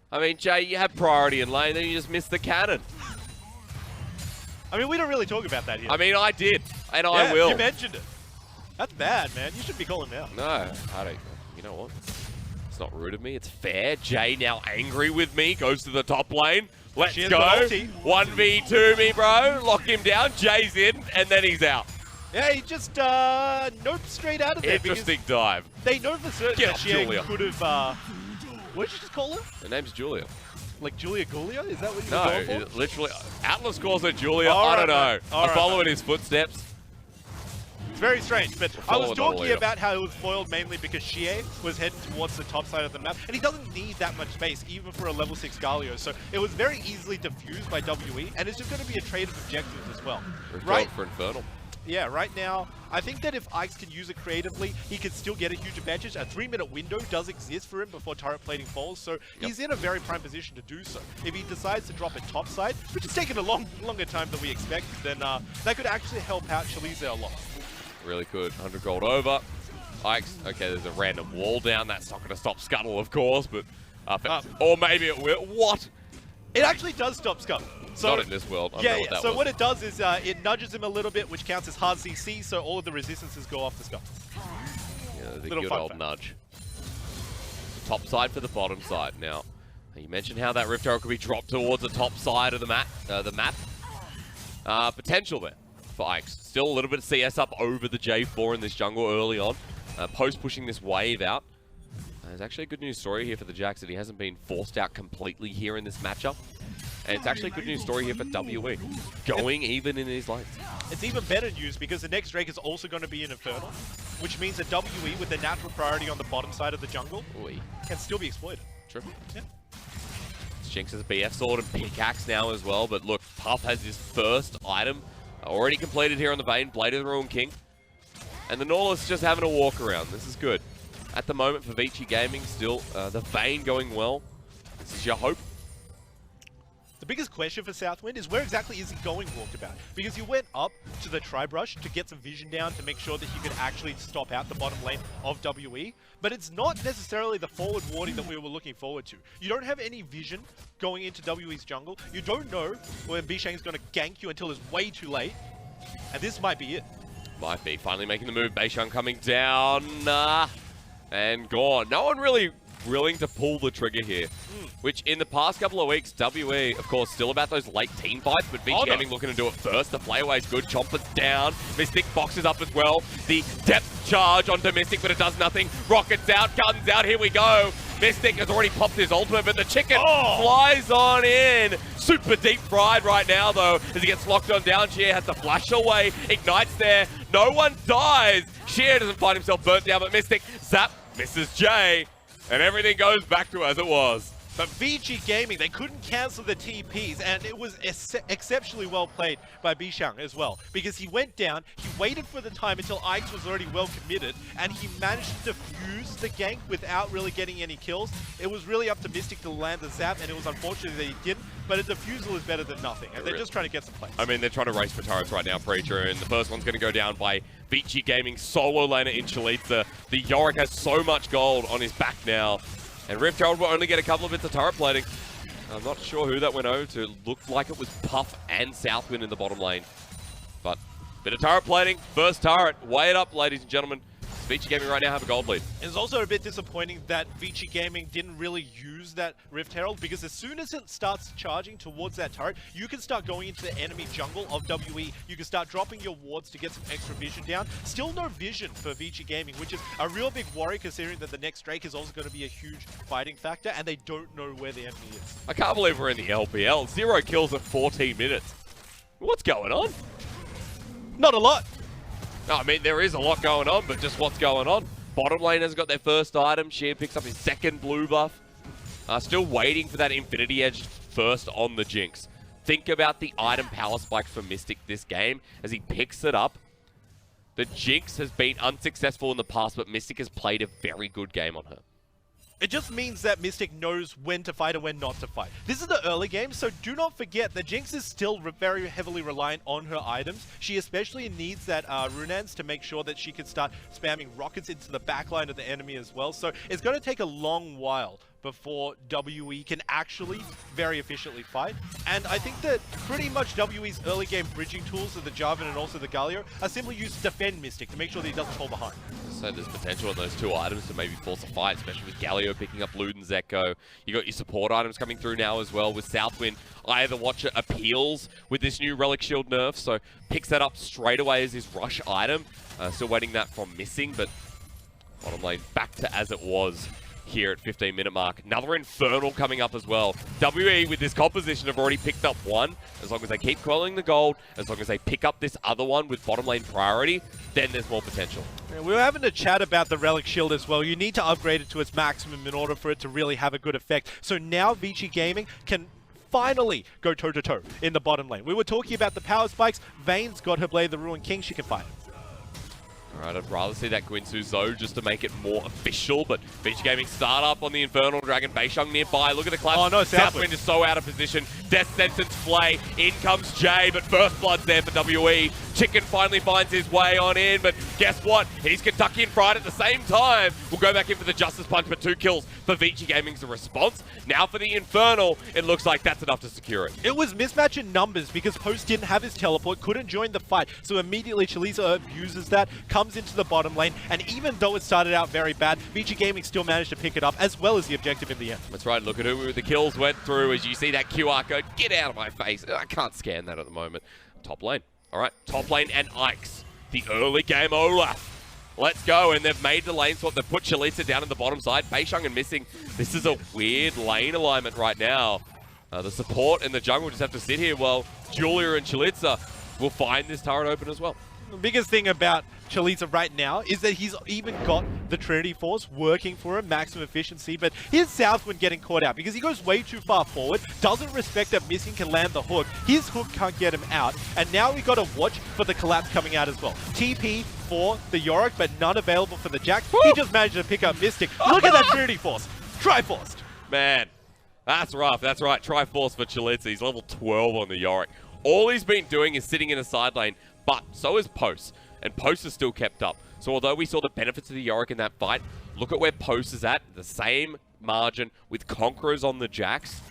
I mean, Jay, you had priority in lane, then you just missed the cannon. I mean, we don't really talk about that here. I mean, I did, and yeah, I will. You mentioned it. That's bad, man. You should be calling him out. No, I don't. You know what? It's not rude of me. It's fair. Jay now angry with me. Goes to the top lane. Let's go. 1v2 me, bro. Lock him down. Jay's in, and then he's out. Yeah, he just noped straight out of there. Interesting dive. They know for certain that xiye could have... what did you just call her? Her name's Julia. Like Julia Gulia? Is that what you were going for? Literally. Atlas calls her Julia. I don't know. I'm following his footsteps. It's very strange, but I was talking about how it was foiled mainly because xiye was heading towards the top side of the map, and he doesn't need that much space, even for a level 6 Galio, so it was very easily diffused by WE, and it's just going to be a trade of objectives as well. Right for Infernal. Yeah, right now, I think that if Ike's can use it creatively, he can still get a huge advantage. A 3-minute window does exist for him before turret plating falls, so he's in a very prime position to do so. If he decides to drop it topside, which is taking a longer time than we expected, then that could actually help out Chelizi a lot. Really could. 100 gold over. Ike's, okay, there's a random wall down. That's not going to stop Scuttle, of course, but... or maybe it will. What? It actually does stop Scuttle. So, not in this world. I yeah, so what it does is it nudges him a little bit, which counts as hard CC, so all of the resistances go off the Scuttle. Yeah, the good old nudge. Top side for the bottom side. Now, you mentioned how that Rift Arrow could be dropped towards the top side of the map. Potential there for Ike's. Still a little bit of CS up over the J4 in this jungle early on. Post pushing this wave out. There's actually a good news story here for the Jax that he hasn't been forced out completely here in this matchup. And it's actually a good news story here for WE, going even in these lanes. It's even better news because the next Drake is also going to be an Infernal, which means that WE, with the natural priority on the bottom side of the jungle, can still be exploited. True. Yeah. Jinx has a BF sword and pickaxe now as well, but look, Puff has his first item already completed here on the Vayne, Blade of the Ruined King. And the Nautilus just having a walk around. This is good. At the moment for Vici Gaming, still the Vayne going well. This is your hope. The biggest question for Southwind is where exactly is he going Walkabout? Because he went up to the Tri-Brush to get some vision down to make sure that he could actually stop out the bottom lane of WE, but it's not necessarily the forward warding that we were looking forward to. You don't have any vision going into WE's jungle. You don't know when beishang is going to gank you until it's way too late, and this might be it. Might be. Finally making the move. beishang coming down and gone. No one really willing to pull the trigger here, which in the past couple of weeks, WE, of course, still about those late team fights, but VG Gaming looking to do it first. The playaway is good. Chomper's down. Mystic boxes up as well. The depth charge onto Mystic, but it does nothing. Rockets out, guns out. Here we go. Mystic has already popped his ultimate, but the chicken flies on in. Super deep fried right now, though, as he gets locked on down. Xiye has to flash away. Ignites there. No one dies. Xiye doesn't find himself burnt down, but Mystic, zap, misses Jay. And everything goes back to as it was. But VG Gaming, they couldn't cancel the TPs, and it was exceptionally well played by beishang as well. Because he went down, he waited for the time until Ike's was already well committed, and he managed to defuse the gank without really getting any kills. It was really up to Mystic to land the zap, and it was unfortunate that he didn't, but a defusal is better than nothing, and they're just trying to get some plays. I mean, they're trying to race for turrets right now, Preacher, and the first one's going to go down by VG Gaming solo laner in Chelizi. The Yorick has so much gold on his back now. And Rift Herald will only get a couple of bits of turret plating. I'm not sure who that went over to. It looked like it was Puff and Southwind in the bottom lane. But bit of turret plating. First turret. Weigh it up, ladies and gentlemen. VG Gaming right now have a gold lead. It's also a bit disappointing that VG Gaming didn't really use that Rift Herald, because as soon as it starts charging towards that turret, you can start going into the enemy jungle of WE. You can start dropping your wards to get some extra vision down. Still no vision for VG Gaming, which is a real big worry considering that the next Drake is also going to be a huge fighting factor, and they don't know where the enemy is. I can't believe we're in the LPL. 0 kills at 14 minutes. What's going on? Not a lot. No, I mean, there is a lot going on, but just what's going on? Bottom lane has got their first item. Xiye picks up his second blue buff. Still waiting for that Infinity Edge first on the Jinx. Think about the item power spike for Mystic this game as he picks it up. The Jinx has been unsuccessful in the past, but Mystic has played a very good game on her. It just means that Mystic knows when to fight and when not to fight. This is the early game, so do not forget that Jinx is still very heavily reliant on her items. She especially needs that Runans to make sure that she can start spamming rockets into the backline of the enemy as well. So it's going to take a long while before WE can actually very efficiently fight. And I think that pretty much WE's early game bridging tools of the Jarvin and also the Galio are simply used to defend Mystic to make sure that he doesn't fall behind. So there's potential in those two items to maybe force a fight, especially with Galio picking up Luden's Echo. You got your support items coming through now as well with Southwind. Either Watcher appeals with this new Relic Shield nerf, so picks that up straight away as his rush item. Still waiting that from Missing, but bottom lane back to as it was here at 15-minute mark. Another Infernal coming up as well. WE with this composition have already picked up one. As long as they keep quelling the gold, as long as they pick up this other one with bottom lane priority, then there's more potential. Yeah, we were having a chat about the Relic Shield as well. You need to upgrade it to its maximum in order for it to really have a good effect. So now VG Gaming can finally go toe-to-toe in the bottom lane. We were talking about the power spikes. Vayne's got her Blade of the Ruined King. She can fight. Alright, I'd rather see that Guinsoo Zo just to make it more official, but VG Gaming start up on the Infernal Dragon. beishang nearby. Look at the collapse. Oh no, Southwind is so out of position. Death Sentence Flay. In comes Jay, but First Blood's there for WE. Chicken finally finds his way on in, but guess what? He's Kentucky Fried at the same time. We'll go back in for the Justice Punch, but 2 kills for VG Gaming's response. Now for the Infernal, it looks like that's enough to secure it. It was mismatch in numbers because Post didn't have his teleport, couldn't join the fight. So immediately Chelizi abuses that, comes into the bottom lane, and even though it started out very bad, VG Gaming still managed to pick it up as well as the objective in the end. That's right, look at who the kills went through as you see that QR code. Get out of my face. I can't scan that at the moment. Top lane. All right, top lane and Ike's. The early game Olaf. Let's go, and they've made the lane swap. They've put Chelizi down in the bottom side. beishang and Missing. This is a weird lane alignment right now. The support and the jungle just have to sit here while Julia and Chelizi will find this turret open as well. The biggest thing about Chelizi right now is that he's even got the Trinity Force working for him, maximum efficiency, but here's Southwind getting caught out because he goes way too far forward, doesn't respect that Missing can land the hook. His hook can't get him out, and now we got to watch for the collapse coming out as well. TP for the Yorick, but none available for the Jack. Woo! He just managed to pick up Mystic. Look at that Trinity Force. Triforced. Man, That's rough. That's right. Triforce for Chelizi. He's level 12 on the Yorick. All he's been doing is sitting in a side lane, but so is Post. And Post is still kept up. So although we saw the benefits of the Yorick in that fight, look at where Post is at. The same margin with Conquerors on the Jax.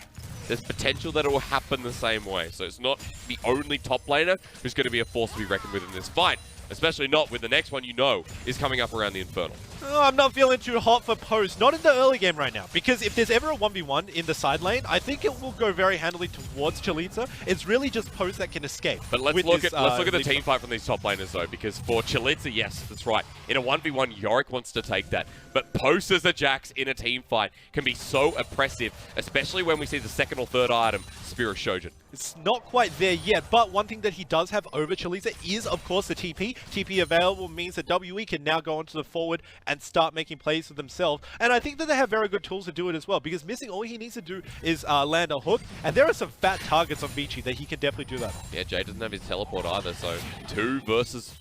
There's potential that it will happen the same way. So it's not the only top laner who's going to be a force to be reckoned with in this fight. Especially not with the next one you know is coming up around the Infernal. Oh, I'm not feeling too hot for Post. Not in the early game right now. Because if there's ever a 1v1 in the side lane, I think it will go very handily towards Chelizi. It's really just Post that can escape. But let's look at the team fight from these top laners though, because for Chelizi, yes, that's right. In a 1v1, Yorick wants to take that. But Post as a Jax in a team fight can be so oppressive, especially when we see the second or third item, Spear of Shojin. It's not quite there yet, but one thing that he does have over Chelizi is, of course, the TP. TP available means that WE can now go onto the forward and start making plays for themselves. And I think that they have very good tools to do it as well, because Missing, all he needs to do is land a hook, and there are some fat targets on Vici that he can definitely do that on. Yeah, Jay doesn't have his teleport either, so 2 versus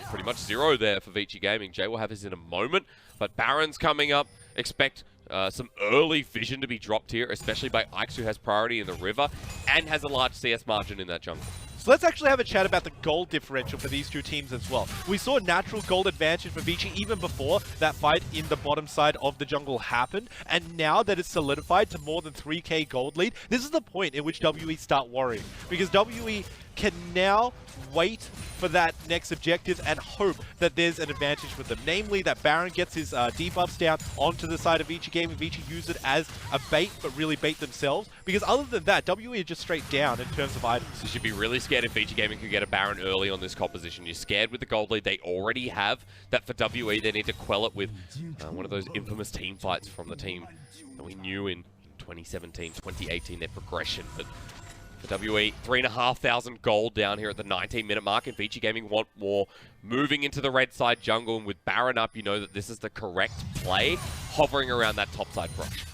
pretty much 0 there for Vici Gaming. Jay will have his in a moment, but Baron's coming up. Expect some early vision to be dropped here, especially by Ike's, who has priority in the river and has a large CS margin in that jungle. So let's actually have a chat about the gold differential for these two teams as well. We saw natural gold advantage for Vici even before that fight in the bottom side of the jungle happened, and now that it's solidified to more than 3k gold lead, this is the point in which WE start worrying, because WE can now wait for that next objective and hope that there's an advantage for them. Namely, that Baron gets his debuffs down onto the side of Vici Gaming. Vici use it as a bait, but really bait themselves. Because other than that, WE are just straight down in terms of items. So you should be really scared if Vici Gaming could get a Baron early on this composition. You're scared with the gold lead they already have. That for WE, they need to quell it with one of those infamous team fights from the team that we knew in 2017, 2018, their progression. But for WE, 3,500 gold down here at the 19-minute mark, and Vici Gaming want more. Moving into the red side jungle, and with Baron up, you know that this is the correct play, hovering around that top side brush.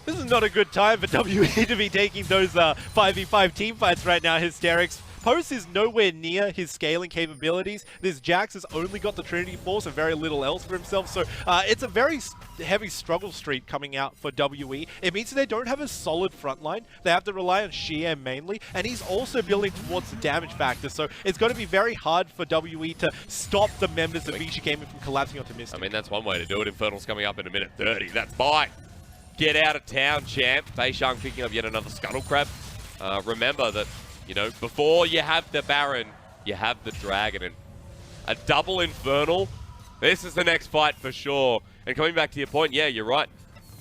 This is not a good time for WE to be taking those 5v5 team fights right now, Hysterics. Post is nowhere near his scaling capabilities. This Jax has only got the Trinity Force and very little else for himself, so it's a very heavy struggle streak coming out for WE. It means that they don't have a solid front line. They have to rely on xiye mainly, and he's also building towards the damage factor, so it's going to be very hard for WE to stop the members of Vici Gaming from collapsing onto Mystic. I mean, that's one way to do it. Infernal's coming up in a minute 30. That's bite. Get out of town, champ. Beishang picking up yet another Scuttle Crab. Remember that, you know, before you have the Baron, you have the Dragon. And a double Infernal, this is the next fight for sure. And coming back to your point, yeah, you're right.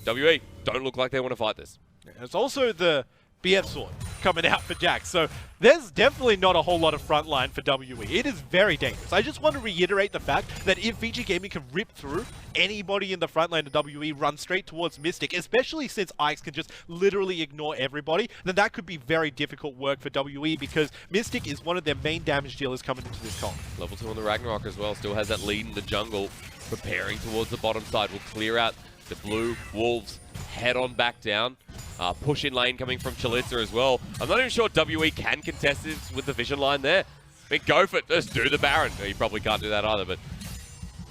WE don't look like they want to fight this. There's also the BF Sword coming out for Jax, so there's definitely not a whole lot of front line for WE. It is very dangerous. I just want to reiterate the fact that if VG Gaming can rip through anybody in the front line of WE, run straight towards Mystic, especially since Ike's can just literally ignore everybody, then that could be very difficult work for WE, because Mystic is one of their main damage dealers coming into this comp. Level 2 on the Ragnarok as well, still has that lead in the jungle, preparing towards the bottom side. Will clear out the blue Wolves, head on back down. Push in lane coming from Chelizi as well. I'm not even sure WE can contest this with the vision line there. I mean, go for it. Just do the Baron. No, you probably can't do that either, but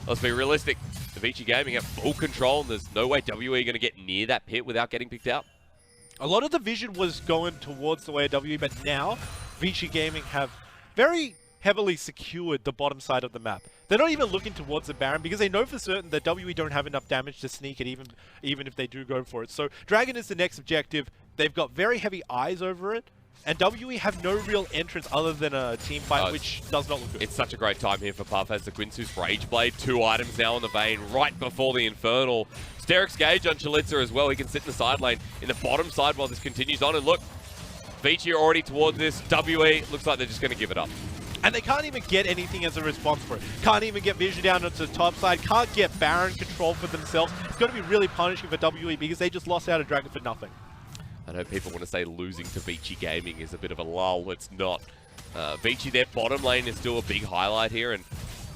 let's be realistic. The Vici Gaming have full control, and there's no way WE are going to get near that pit without getting picked out. A lot of the vision was going towards the way of WE, but now Vici Gaming have very heavily secured the bottom side of the map. They're not even looking towards the Baron because they know for certain that WE don't have enough damage to sneak it, even if they do go for it. So Dragon is the next objective. They've got very heavy eyes over it, and WE have no real entrance other than a team fight, which does not look good. It's such a great time here for Puff as the Quinsu's Rage Blade. 2 items now on the Vayne right before the Infernal. Steric's Gauge on Chelizi as well. He can sit in the side lane in the bottom side while this continues on. And look, Vici are already towards this. WE looks like they're just going to give it up. And they can't even get anything as a response for it. Can't even get vision down onto the top side. Can't get Baron control for themselves. It's going to be really punishing for WE because they just lost out a Dragon for nothing. I know people want to say losing to Vici Gaming is a bit of a lull. It's not. Vici, their bottom lane is still a big highlight here. And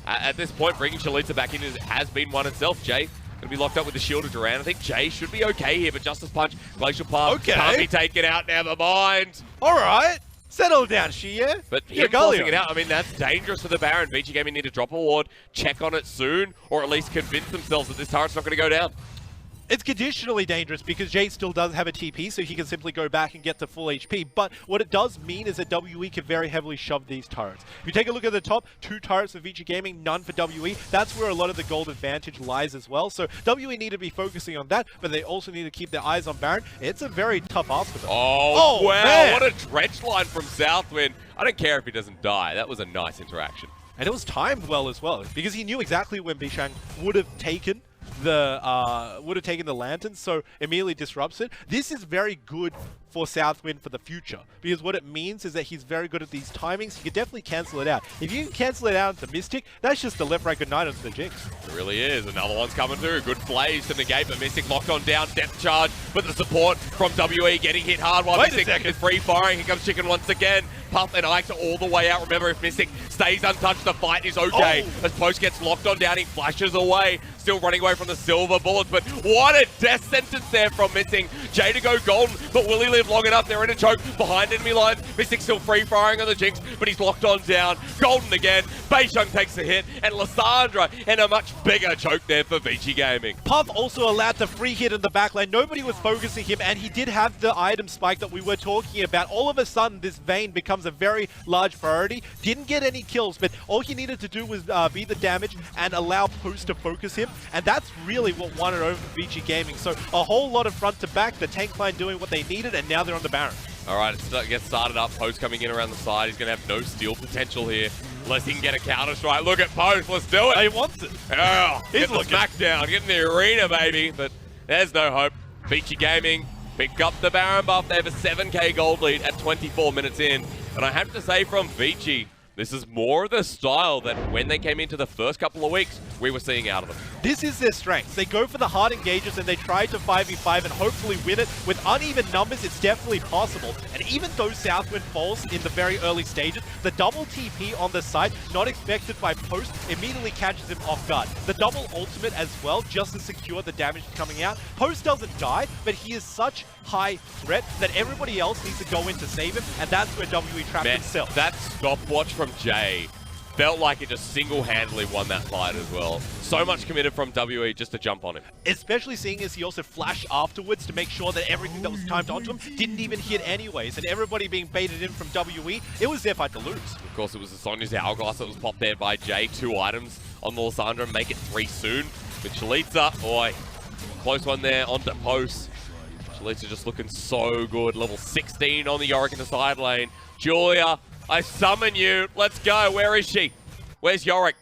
at this point, bringing Chelizi back in has been one itself. Jay going to be locked up with the Shield of Duran. I think Jay should be okay here, but Justice Punch, Glacial Path can't be taken out. Never mind. All right. Settle down, xiye. But him forcing it out, I mean, that's dangerous for the Baron. Vici Gaming need to drop a ward, check on it soon, or at least convince themselves that this turret's not going to go down. It's conditionally dangerous because Jay still does have a TP, so he can simply go back and get to full HP. But what it does mean is that WE can very heavily shove these turrets. If you take a look at the top, 2 turrets for Vici Gaming, none for WE. That's where a lot of the gold advantage lies as well. So WE need to be focusing on that, but they also need to keep their eyes on Baron. It's a very tough ask for them. Oh wow, man. What a dredge line from Southwind. I don't care if he doesn't die. That was a nice interaction. And it was timed well as well, because he knew exactly when beishang would have taken the lantern, so immediately disrupts it. This is very good for Southwind for the future, because what it means is that he's very good at these timings. He can definitely cancel it out. If you can cancel it out into Mystic, that's just the left right good night onto the Jinx. It really is. Another one's coming through. Good plays to negate, but Mystic locked on down, depth charge, but the support from WE getting hit hard while Mystic is free firing. Here comes Chicken once again. Puff and Ike all the way out. Remember, if Mystic stays untouched, the fight is okay. As Post gets locked on down, he flashes away. Still running away from the silver bullets, but what a death sentence there from Missing. Jay to go golden, but will he live long enough? They're in a choke behind enemy lines. Mystic still free firing on the Jinx, but he's locked on down. Golden again. Beishang takes the hit, and Lissandra in a much bigger choke there for Vici Gaming. Puff also allowed the free hit in the backline. Nobody was focusing him, and he did have the item spike that we were talking about. All of a sudden, this Vayne becomes a very large priority. Didn't get any kills, but all he needed to do was beat the damage and allow Post to focus him, and that's really what won it over Vici Gaming. So a whole lot of front to back, the tank line doing what they needed, and now they're on the Baron. All right, it gets started up. Post coming in around the side. He's going to have no steal potential here unless he can get a counter strike. Look at Post. Let's do it. He wants it. Oh, He's get the looking. smackdown. Get in the arena, baby. But there's no hope. Vici Gaming pick up the Baron buff. They have a 7k gold lead at 24 minutes in. And I have to say from Vici, this is more of the style that when they came into the first couple of weeks, we were seeing out of them. This is their strength. They go for the hard engages and they try to 5v5 and hopefully win it. With uneven numbers, it's definitely possible. And even though Southwind falls in the very early stages, the double TP on the side, not expected by Post, immediately catches him off guard. The double ultimate as well, just to secure the damage coming out. Post doesn't die, but he is such high threat that everybody else needs to go in to save him, and that's where WE trapped himself. That stopwatch from Jay felt like it just single-handedly won that fight as well. So much committed from WE just to jump on him. Especially seeing as he also flashed afterwards to make sure that everything that was timed onto him didn't even hit anyways, and everybody being baited in from WE, it was their fight to lose. Of course, it was the Sonya's Hourglass that was popped there by Jay. 2 items on the Lissandra, make it 3 soon. But Chelizi, boy, close one there onto Post. Chelizi just looking so good. Level 16 on the Yorick in the side lane. Julia, I summon you. Let's go. Where is she? Where's Yorick?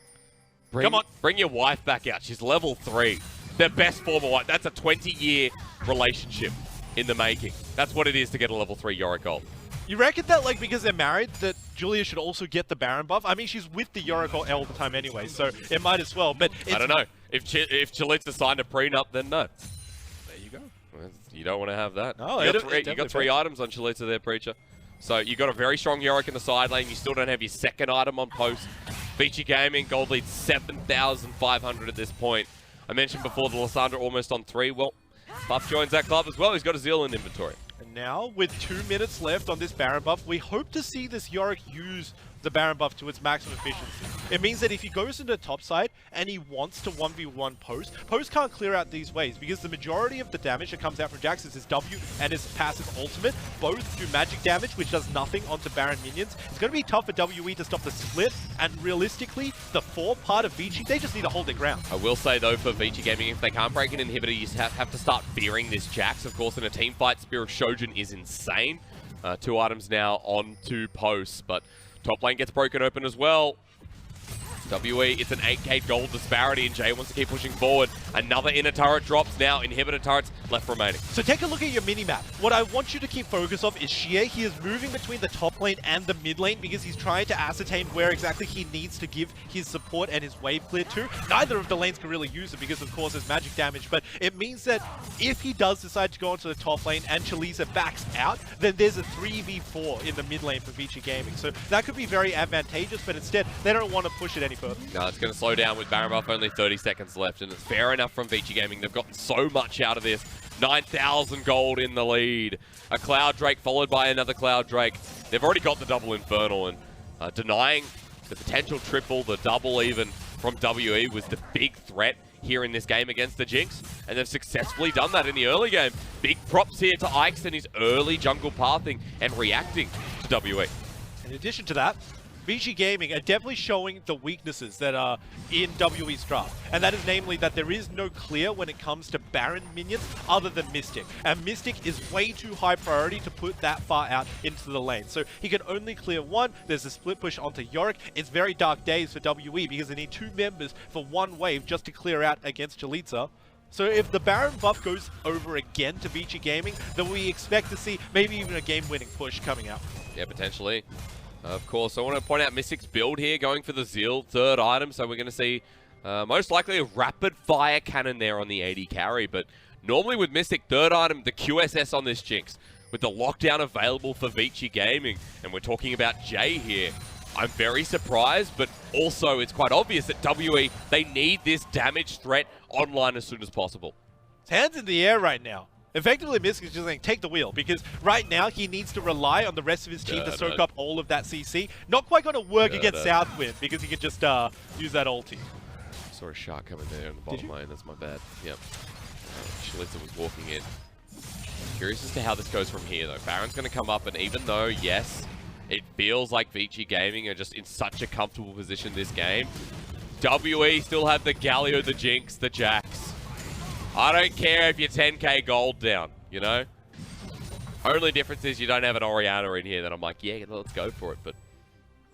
Come on. Bring your wife back out. She's level 3. Their best former wife. That's a 20-year relationship in the making. That's what it is to get a level 3 Yorick ult. You reckon that, like, because they're married, that Julia should also get the Baron buff? I mean, she's with the Yorick all the time anyway, so it might as well, but I don't know. If Chelizi signed a prenup, then no. There you go. You don't want to have that. No, you got 3 items on Chelizi there, Preacher. So you got a very strong Yorick in the side lane. You still don't have your second item on Post. Vici Gaming, gold lead 7,500 at this point. I mentioned before the Lissandra almost on 3. Well, Buff joins that club as well. He's got a Zeal in inventory. And now, with 2 minutes left on this Baron buff, we hope to see this Yorick use the Baron buff to its maximum efficiency. It means that if he goes into the top side and he wants to 1v1 Post can't clear out these waves because the majority of the damage that comes out from Jax is his W and his passive ultimate. Both do magic damage, which does nothing onto Baron minions. It's going to be tough for WE to stop the split, and realistically, the 4 part of Vici, they just need to hold their ground. I will say though, for Vici Gaming, if they can't break an inhibitor, you have to start fearing this Jax. Of course, in a team fight, Spear of Shojin is insane. 2 items now onto Post, but top lane gets broken open as well. WE, it's an 8k gold disparity, and Jay wants to keep pushing forward. Another inner turret drops now. Inhibitor turrets left remaining. So take a look at your mini-map. What I want you to keep focus of is xiye. He is moving between the top lane and the mid lane because he's trying to ascertain where exactly he needs to give his support and his wave clear to. Neither of the lanes can really use it because, of course, there's magic damage, but it means that if he does decide to go onto the top lane and Chelizi backs out, then there's a 3v4 in the mid lane for Vici Gaming. So that could be very advantageous, but instead, they don't want to push it any further. No, it's going to slow down with Baron buff, only 30 seconds left, and it's fair enough from Vici Gaming. They've gotten so much out of this. 9,000 gold in the lead. A Cloud Drake followed by another Cloud Drake. They've already got the double Infernal, and denying the potential triple, the double even from WE was the big threat here in this game against the Jinx. and they've successfully done that in the early game. Big props here to Ike's and his early jungle pathing and reacting to WE. In addition to that, VG Gaming are definitely showing the weaknesses that are in WE's draft. And that is namely that there is no clear when it comes to Baron minions other than Mystic. And Mystic is way too high priority to put that far out into the lane. So he can only clear one. There's a split push onto Yorick. It's very dark days for WE because they need 2 members for 1 wave just to clear out against Chelizi. So if the Baron buff goes over again to VG Gaming, then we expect to see maybe even a game-winning push coming out. Yeah, potentially. Of course, I want to point out Mystic's build here, going for the Zeal, 3rd item, so we're going to see most likely a rapid fire cannon there on the AD carry, but normally with Mystic, 3rd item, the QSS on this Jinx, with the lockdown available for Vici Gaming, and we're talking about Jay here. I'm very surprised, but also it's quite obvious that WE, they need this damage threat online as soon as possible. His hands in the air right now. Effectively, Mystic is just saying, take the wheel, because right now he needs to rely on the rest of his team to soak up all of that CC. Not quite going to work against Southwind, because he can just use that ulti. Saw a shark coming there in the bottom lane, that's my bad. Yep. Chelizi was walking in. Curious as to how this goes from here, though. Baron's going to come up, and even though, yes, it feels like Vici Gaming are just in such a comfortable position this game, WE still have the Galio, the Jinx, the Jax. I don't care if you're 10k gold down, you know? Only difference is you don't have an Orianna in here, then I'm like, yeah, let's go for it, but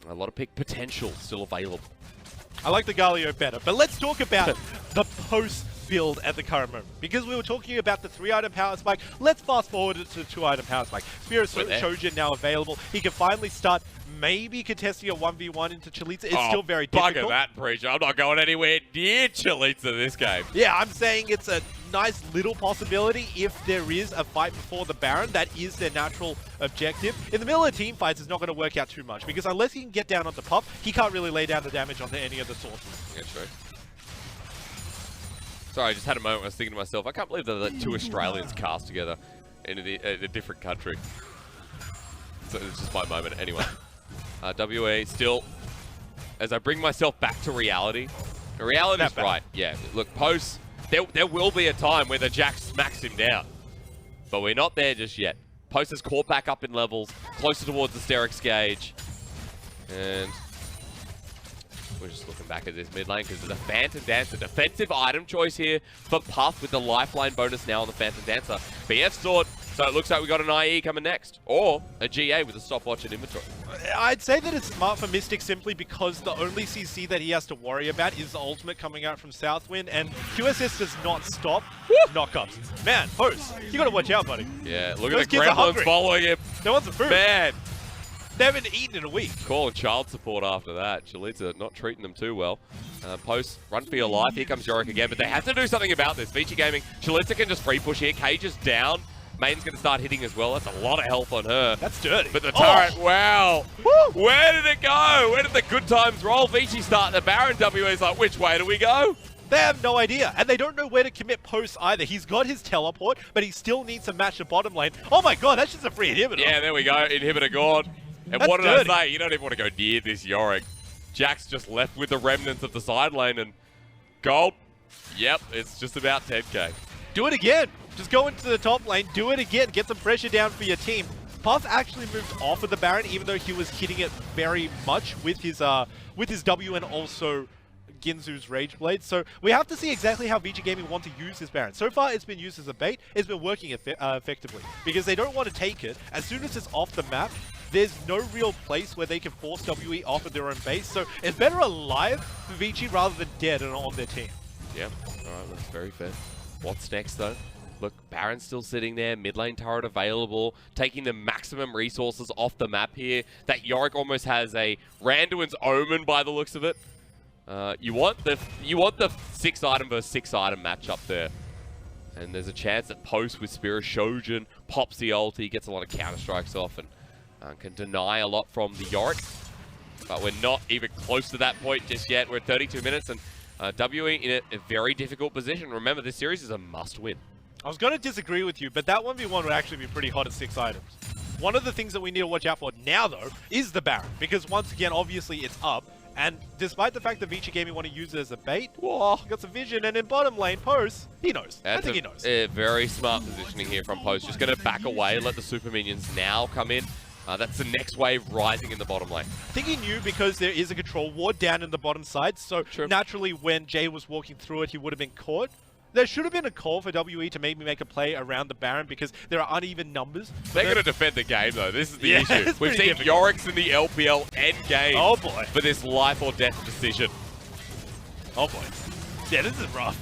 a lot of pick potential still available. I like the Galio better, but let's talk about the post build at the current moment. Because we were talking about the 3-item power spike, let's fast forward it to the 2-item power spike. Spirit Shojin now available. He can finally start maybe contesting a 1v1 into Chelizi. It's still very difficult. Bugger that, Preacher. I'm not going anywhere near Chelizi this game. Yeah, I'm saying it's a nice little possibility if there is a fight before the Baron. That is their natural objective. In the middle of team fights, it's not going to work out too much because unless he can get down onto Pup, he can't really lay down the damage onto any of the sources. Yeah, true. Sorry, I just had a moment where I was thinking to myself, I can't believe that the 2 Australians cast together in a different country. So it's just my moment. Anyway, WE still, as I bring myself back to reality, the reality is right. Yeah, look, post, there will be a time where the Jax smacks him down, but we're not there just yet. Post has caught back up in levels, closer towards the Sterix gauge, and we're just looking back at this mid lane because there's a Phantom Dancer. Defensive item choice here for Puff with the lifeline bonus now on the Phantom Dancer. BF Sword, so it looks like we got an IE coming next. Or a GA with a stopwatch and inventory. I'd say that it's smart for Mystic simply because the only CC that he has to worry about is the ultimate coming out from Southwind, and QSS does not stop knockups. Man, Post, you gotta watch out, buddy. Yeah, look at the gremlins following him. They want some food. Man. They haven't eaten in a week. Calling child support after that. Chelizi not treating them too well. Post, run for your life. Here comes Yorick again, but they have to do something about this. Vici Gaming, Chelizi can just free push here. Cage is down. Main's going to start hitting as well. That's a lot of health on her. That's dirty. But the turret, wow. Woo! Where did it go? Where did the good times roll? Vici start the Baron. WE's like, which way do we go? They have no idea, and they don't know where to commit Post either. He's got his teleport, but he still needs to match the bottom lane. Oh my god, that's just a free inhibitor. Yeah, there we go. Inhibitor gone. And what did I say? You don't even want to go near this Yorick. Jack's just left with the remnants of the side lane and gold. Yep, it's just about 10k. Do it again. Just go into the top lane, do it again, get some pressure down for your team. Puff actually moved off of the Baron, even though he was hitting it very much with his W and also Ginzu's Rage Blade. So we have to see exactly how VG Gaming want to use this Baron. So far, it's been used as a bait. It's been working effectively because they don't want to take it. As soon as it's off the map, there's no real place where they can force WE off of their own base. So it's better alive for Vici rather than dead and on their team. Yeah, alright, that's very fair. What's next though? Look, Baron's still sitting there, mid lane turret available, taking the maximum resources off the map here. That Yorick almost has a Randuin's Omen by the looks of it. You want the 6-item versus 6-item matchup there. And there's a chance that Post with Spirit Shojin pops the ulti, gets a lot of counter strikes off, and can deny a lot from the Yorick. But we're not even close to that point just yet. We're at 32 minutes, and WE in a very difficult position. Remember, this series is a must-win. I was going to disagree with you, but that 1v1 would actually be pretty hot at 6 items. One of the things that we need to watch out for now, though, is the Baron. Because once again, obviously, it's up. And despite the fact that Vici Gaming want to use it as a bait, Whoa. got some vision, and in bottom lane, Post, he knows. I That's think he knows. a very smart positioning here from Post. Just going to back away, let the super minions now come in. That's the next wave rising in the bottom lane. I think he knew because there is a control ward down in the bottom side, so naturally when Jay was walking through it, he would have been caught. There should have been a call for WE to maybe make a play around the Baron because there are uneven numbers. They're going to defend the game, though. This is the issue. It's We've seen difficult. Yorick's in the LPL end game for this life or death decision. Oh boy. Yeah, this is rough.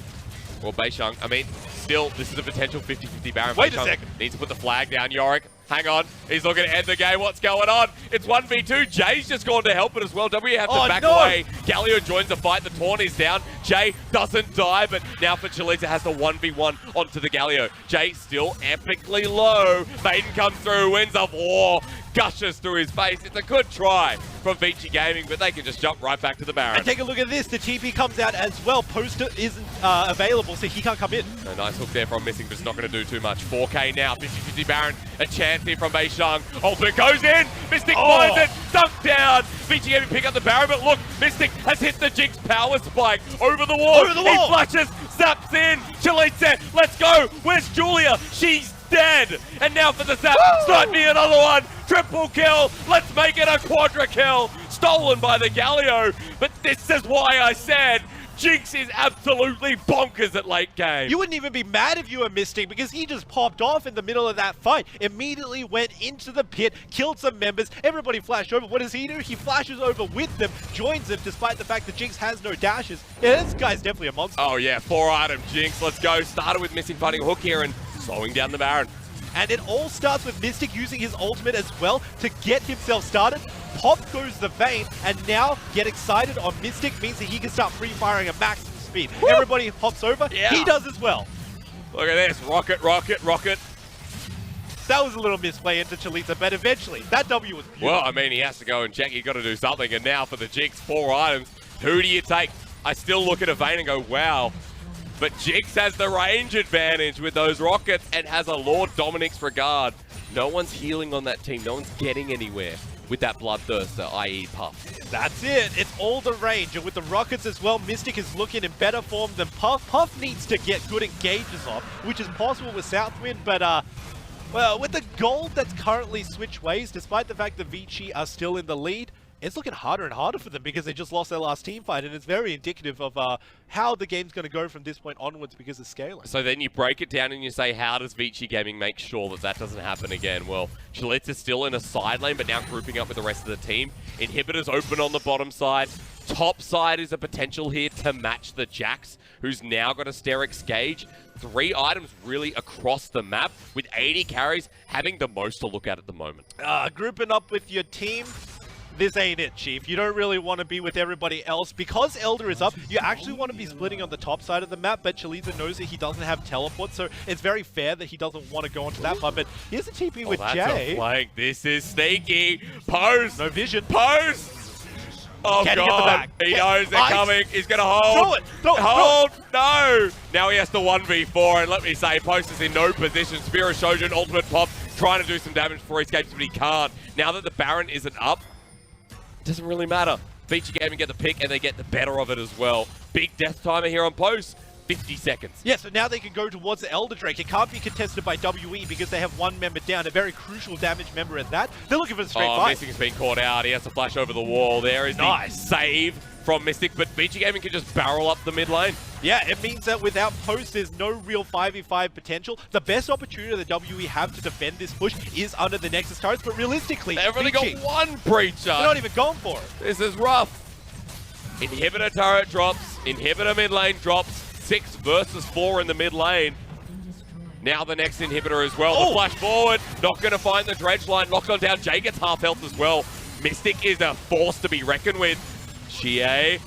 Well, beishang, I mean, still, this is a potential 50-50 Baron. Wait a beishang second. needs to put the flag down. Yorick, hang on. He's looking to end the game. What's going on? It's 1v2. Jay's just gone to help it as well. W have to back away. Galio joins the fight. The taunt is down. Jay doesn't die, but now for Chelizi has to 1v1 onto the Galio. Jay still epically low. Vayne comes through, wins a war, gushes through his face. It's a good try from Vici Gaming, but they can just jump right back to the Baron. And take a look at this. The TP comes out as well. Poster isn't available, so he can't come in. A nice hook there from Missing, but it's not going to do too much. 4K now, 50-50 Baron. A chance here from beishang. Ultimate goes in. Mystic finds it. Dunked down. Vici Gaming pick up the Baron, but look, Mystic has hit the Jinx power spike over the wall. He flashes, zaps in. Chelizi, let's go. Where's Julia? She's dead. And now for the zap. Start me another one. Triple kill. Let's make it a quadra kill. Stolen by the Galio. But this is why I said Jinx is absolutely bonkers at late game. You wouldn't even be mad if you were Mystic because he just popped off in the middle of that fight. Immediately went into the pit, killed some members. Everybody flashed over. What does he do? He flashes over with them, joins them despite the fact that Jinx has no dashes. Yeah, this guy's definitely a monster. Oh yeah, 4-item Jinx. Let's go. Started with Missing finding a hook here and slowing down the Baron. And it all starts with Mystic using his ultimate as well to get himself started. Pop goes the Vayne, and now get excited on Mystic means that he can start free-firing at maximum speed. Woo! Everybody hops over. Yeah. He does as well. Look at this. Rocket, rocket, rocket. That was a little misplay into Chelizi, but eventually, that W was beautiful. Well, I mean, he has to go and check. He's got to do something. And now for the Jinx, 4 items. Who do you take? I still look at a Vayne and go, wow. But Jinx has the range advantage with those rockets and has a Lord Dominic's regard. No one's healing on that team. No one's getting anywhere with that Bloodthirster, i.e. Puff. That's it. It's all the range. And with the rockets as well, Mystic is looking in better form than Puff. Puff needs to get good engages off, which is possible with Southwind, but well, with the gold that's currently switched ways, despite the fact that Vici are still in the lead, it's looking harder and harder for them because they just lost their last team fight, and it's very indicative of how the game's going to go from this point onwards because of scaling. So then you break it down and you say, how does Vici Gaming make sure that that doesn't happen again? Well, Chelizi is still in a side lane, but now grouping up with the rest of the team. Inhibitors open on the bottom side. Top side is a potential here to match the Jax, who's now got a Sterix Gauge. 3 items really across the map, with 80 carries having the most to look at the moment. Grouping up with your team. This ain't it, Chief. You don't really want to be with everybody else. Because Elder is up, you actually want to be splitting on the top side of the map, but Chelizi knows that he doesn't have teleport, so it's very fair that he doesn't want to go onto that part. But here's a TP with that's Jay. A flank. This is sneaky. Post. No vision. Post. Oh, Can God. He knows they're coming. He's going to hold. Throw it. Hold. No. Now he has to 1v4, and let me say, Post is in no position. Spirit Shojin, ultimate pop, trying to do some damage before he escapes, but he can't. Now that the Baron isn't up, doesn't really matter. Vici Gaming get the pick and they get the better of it as well. Big death timer here on Post. 50 seconds. Yeah, so now they can go towards the Elder Drake. It can't be contested by WE because they have one member down, a very crucial damage member at that. They're looking for the straight fight. Missing's been caught out. He has to flash over the wall. There is the save from Mystic, but Vici Gaming can just barrel up the mid lane. Yeah, it means that without Post, there's no real 5v5 potential. The best opportunity that WE have to defend this push is under the Nexus turrets, but realistically, they've only got one breacher. They're not even going for it. This is rough. Inhibitor turret drops. Inhibitor mid lane drops. 6 versus 4 in the mid lane. Now the next inhibitor as well. The flash forward. Not going to find the dredge line. Locked on down. Jay gets half health as well. Mystic is a force to be reckoned with. Xiye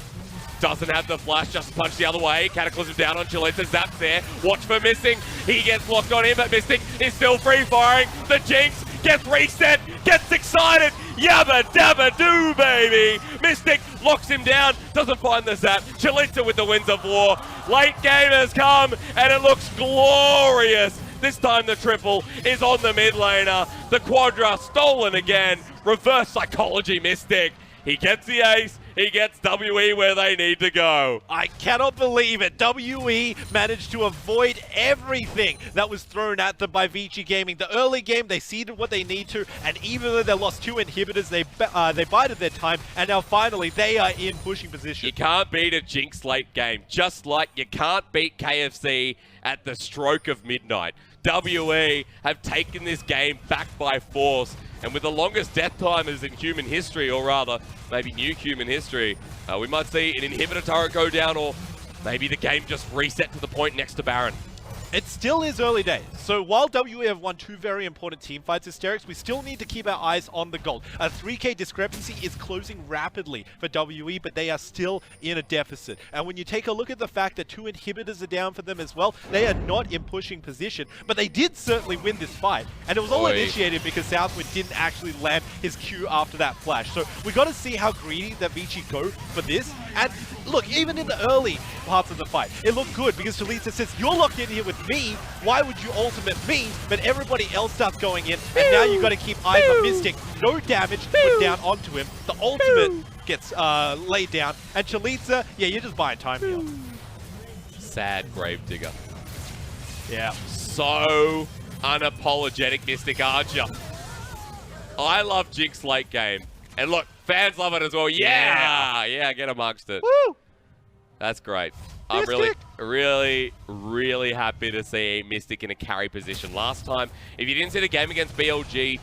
doesn't have the flash, just punch the other way. Cataclysm down on Chelizi, Zap's there. Watch for Missing. He gets locked on him, but Mystic is still free firing. The Jinx gets reset, gets excited. Yabba dabba doo, baby. Mystic locks him down, doesn't find the Zap. Chelizi with the Winds of War. Late game has come, and it looks glorious. This time the triple is on the mid laner. The quadra stolen again. Reverse psychology Mystic. He gets the ace, he gets WE where they need to go. I cannot believe it. WE managed to avoid everything that was thrown at them by Vici Gaming. The early game, they seeded what they need to, and even though they lost 2 inhibitors, they bided their time, and now finally they are in pushing position. You can't beat a Jinx late game, just like you can't beat KFC at the stroke of midnight. WE have taken this game back by force, and with the longest death timers in human history, or rather, maybe new human history, we might see an inhibitor turret go down, or maybe the game just reset to the point next to Baron. It still is early days, so while WE have won 2 very important team fights, Hysterics, we still need to keep our eyes on the gold. A 3k discrepancy is closing rapidly for WE, but they are still in a deficit. And when you take a look at the fact that 2 inhibitors are down for them as well, they are not in pushing position, but they did certainly win this fight. And it was all initiated because Southwind didn't actually land his Q after that flash. So we got to see how greedy that Vici go for this. And look, even in the early parts of the fight, it looked good because Chelizi says, you're locked in here with me, why would you ultimate me? But everybody else starts going in, and now you got to keep eyes on Mystic. No damage put down onto him. The ultimate gets laid down, and Chelizi, yeah, you're just buying time here. Sad Gravedigger. Yeah. So unapologetic, Mystic, aren't you? I love Jinx late game. And look, fans love it as well. Yeah, get amongst it. Woo! That's great. I'm really happy to see Mystic in a carry position. Last time, if you didn't see the game against BLG,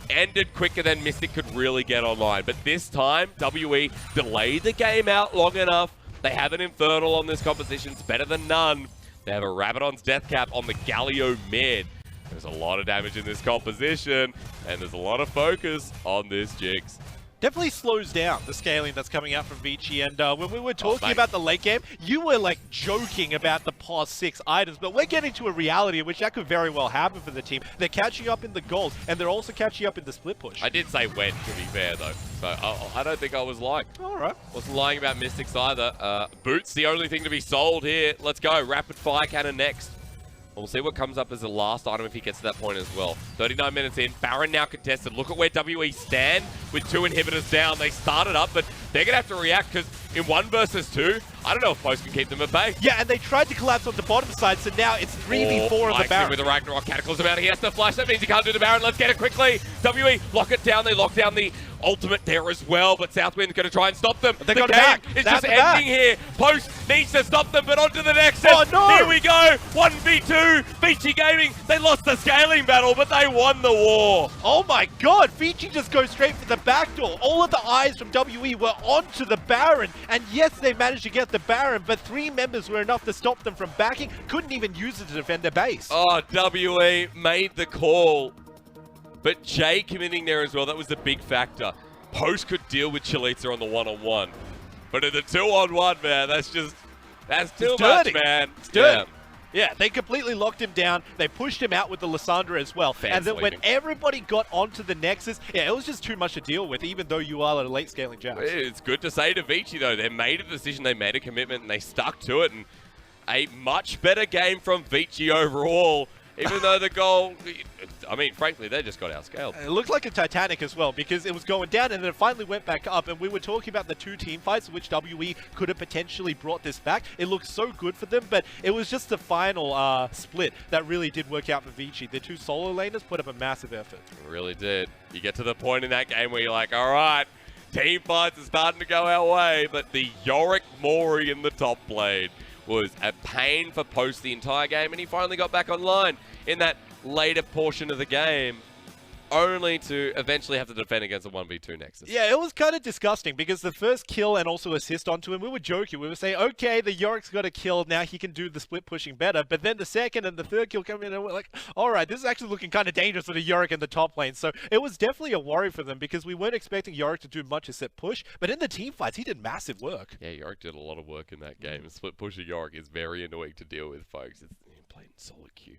ended quicker than Mystic could really get online. But this time, WE delayed the game out long enough. They have an Infernal on this composition. It's better than none. They have a Rabadon's Death Cap on the Galio mid. There's a lot of damage in this composition, and there's a lot of focus on this Jinx. Definitely slows down the scaling that's coming out from Vici, and when we were talking about the late game, you were like joking about the pause 6 items, but we're getting to a reality in which that could very well happen for the team. They're catching up in the gold, and they're also catching up in the split push. I did say when, to be fair though, so I don't think I was lying. Alright. Wasn't lying about Mystics either. Boots, the only thing to be sold here. Let's go, rapid fire cannon next. We'll see what comes up as the last item if he gets to that point as well. 39 minutes in, Baron now contested. Look at where WE stand with 2 inhibitors down. They started up, but they're going to have to react because in 1 versus 2, I don't know if Post can keep them at bay. Yeah, and they tried to collapse on the bottom side, so now it's 3v4 on the Baron. With the Ragnarok Cataclysm out, he has to flash. That means he can't do the Baron. Let's get it quickly. WE, lock it down. They lock down the ultimate there as well, but Southwind's going to try and stop them. They got it back. It's just ending here. Post needs to stop them, but on to the next. Oh, no. Here we go. 1v2. Vici Gaming, they lost the scaling battle, but they won the war. Oh my god, Vici just goes straight for the back door. All of the eyes from WE were onto the Baron, and yes, they managed to get the Baron, but 3 members were enough to stop them from backing. Couldn't even use it to defend their base. Oh, WE made the call. But Jay committing there as well, that was the big factor. Post could deal with Chelizi on the 1-on-1. But in the 2-on-1, man, that's too much, man. It's dirty. Yeah, they completely locked him down. They pushed him out with the Lissandra as well. And then when everybody got onto the Nexus, yeah, it was just too much to deal with, even though you are a late scaling Jax. It's good to say to Vici, though, they made a decision, they made a commitment, and they stuck to it. And a much better game from Vici overall. Even though the goal, I mean, frankly, they just got outscaled. It looked like a Titanic as well, because it was going down and then it finally went back up. And we were talking about the 2 team fights in which WE could have potentially brought this back. It looked so good for them, but it was just the final split that really did work out for Vici. The 2 solo laners put up a massive effort. It really did. You get to the point in that game where you're like, all right, team fights are starting to go our way, but the Yorick Mori in the top lane was a pain for Post the entire game, and he finally got back online in that later portion of the game, only to eventually have to defend against a 1v2 Nexus. Yeah, it was kind of disgusting because the first kill and also assist onto him, we were joking. We were saying, okay, the Yorick's got a kill, now he can do the split pushing better. But then the second and the third kill come in and we're like, all right, this is actually looking kind of dangerous for the Yorick in the top lane. So it was definitely a worry for them because we weren't expecting Yorick to do much except push. But in the team fights, he did massive work. Yeah, Yorick did a lot of work in that game. Split pushing Yorick is very annoying to deal with, folks. It's playing solo queue.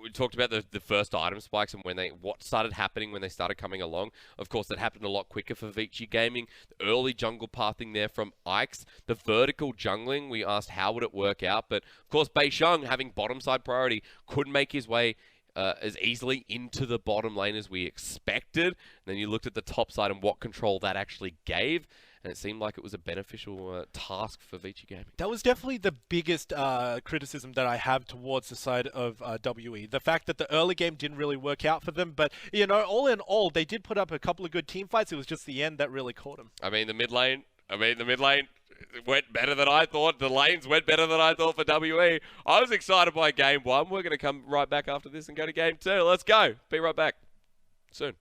We talked about the first item spikes and what started happening when they started coming along. Of course, that happened a lot quicker for Vici Gaming. The early jungle pathing there from Ike's. The vertical jungling, we asked how would it work out. But, of course, Beishang, having bottom side priority, could make his way as easily into the bottom lane as we expected. And then you looked at the top side and what control that actually gave, and it seemed like it was a beneficial task for Vici Gaming. That was definitely the biggest criticism that I have towards the side of WE. The fact that the early game didn't really work out for them, but, you know, all in all, they did put up a couple of good team fights. It was just the end that really caught them. I mean, the mid lane went better than I thought. The lanes went better than I thought for WE. I was excited by game 1. We're going to come right back after this and go to game 2. Let's go. Be right back soon.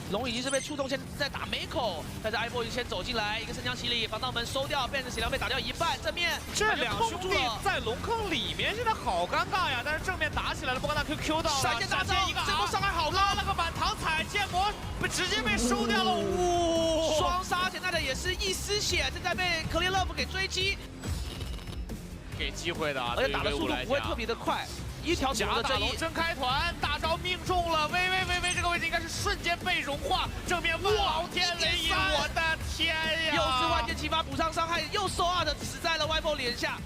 龙已经是被触动，现在打梅口，但是艾波已经先走进来，一个升降洗礼，防盗门收掉，变成血量被打掉一半，正面这两兄弟在龙坑里面现在好尴尬呀，但是正面打起来了，不过那 QQ 到了，闪现大招，一个这波伤害好高，拉了个反弹踩剑魔，直接被收掉了，哇！双杀，现在的也是一丝血，正在被克林勒夫给追击，给机会的，而且打的速度不会特别的快。一条假的正义真开团，大招命中了，微这个位置应该是瞬间被融化，正面哇，天雷影，我的天呀！又是万箭齐发补上伤害，又收二的死在了 YFO 脸下。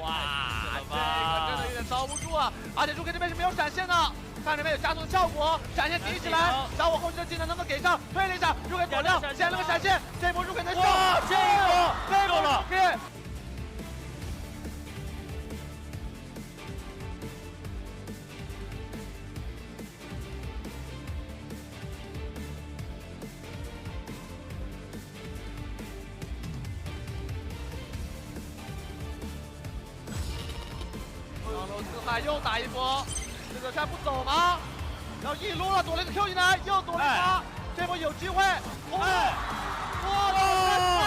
哇，这个真的有点遭不住啊！而且朱 K 这边是没有闪现的，看这边有加速的效果，闪现提起来，小我后期的技能能不能给上？推了一下，朱 K 躲掉，捡了个闪现，这波朱 K 能上，哇，这波朱 K。又打一波，这个山不走吗？然后一撸了，躲了一个 Q 进来，又躲了一发，这波有机会。哇，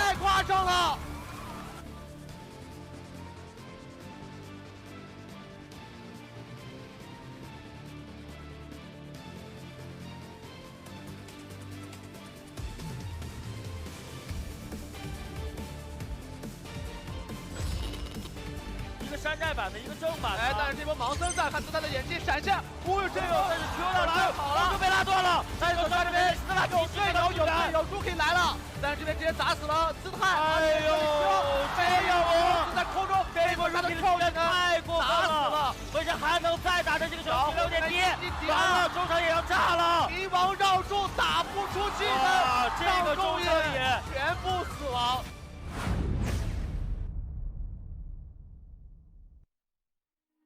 太夸张了！山寨版的一个正版，但是这波盲僧在看出他的眼睛闪现，这个但是 Q 到来好了，就被拉断了。但是左上这边斯拉有队友有猪 K 来了，但是这边直接砸死了姿态，哎呦，没有在空中，这波他的跳跃太过分了，而且还能再打着这个球，有点低，完了，中场也要炸了，敌王绕柱打不出技能，这个中场也全部死亡。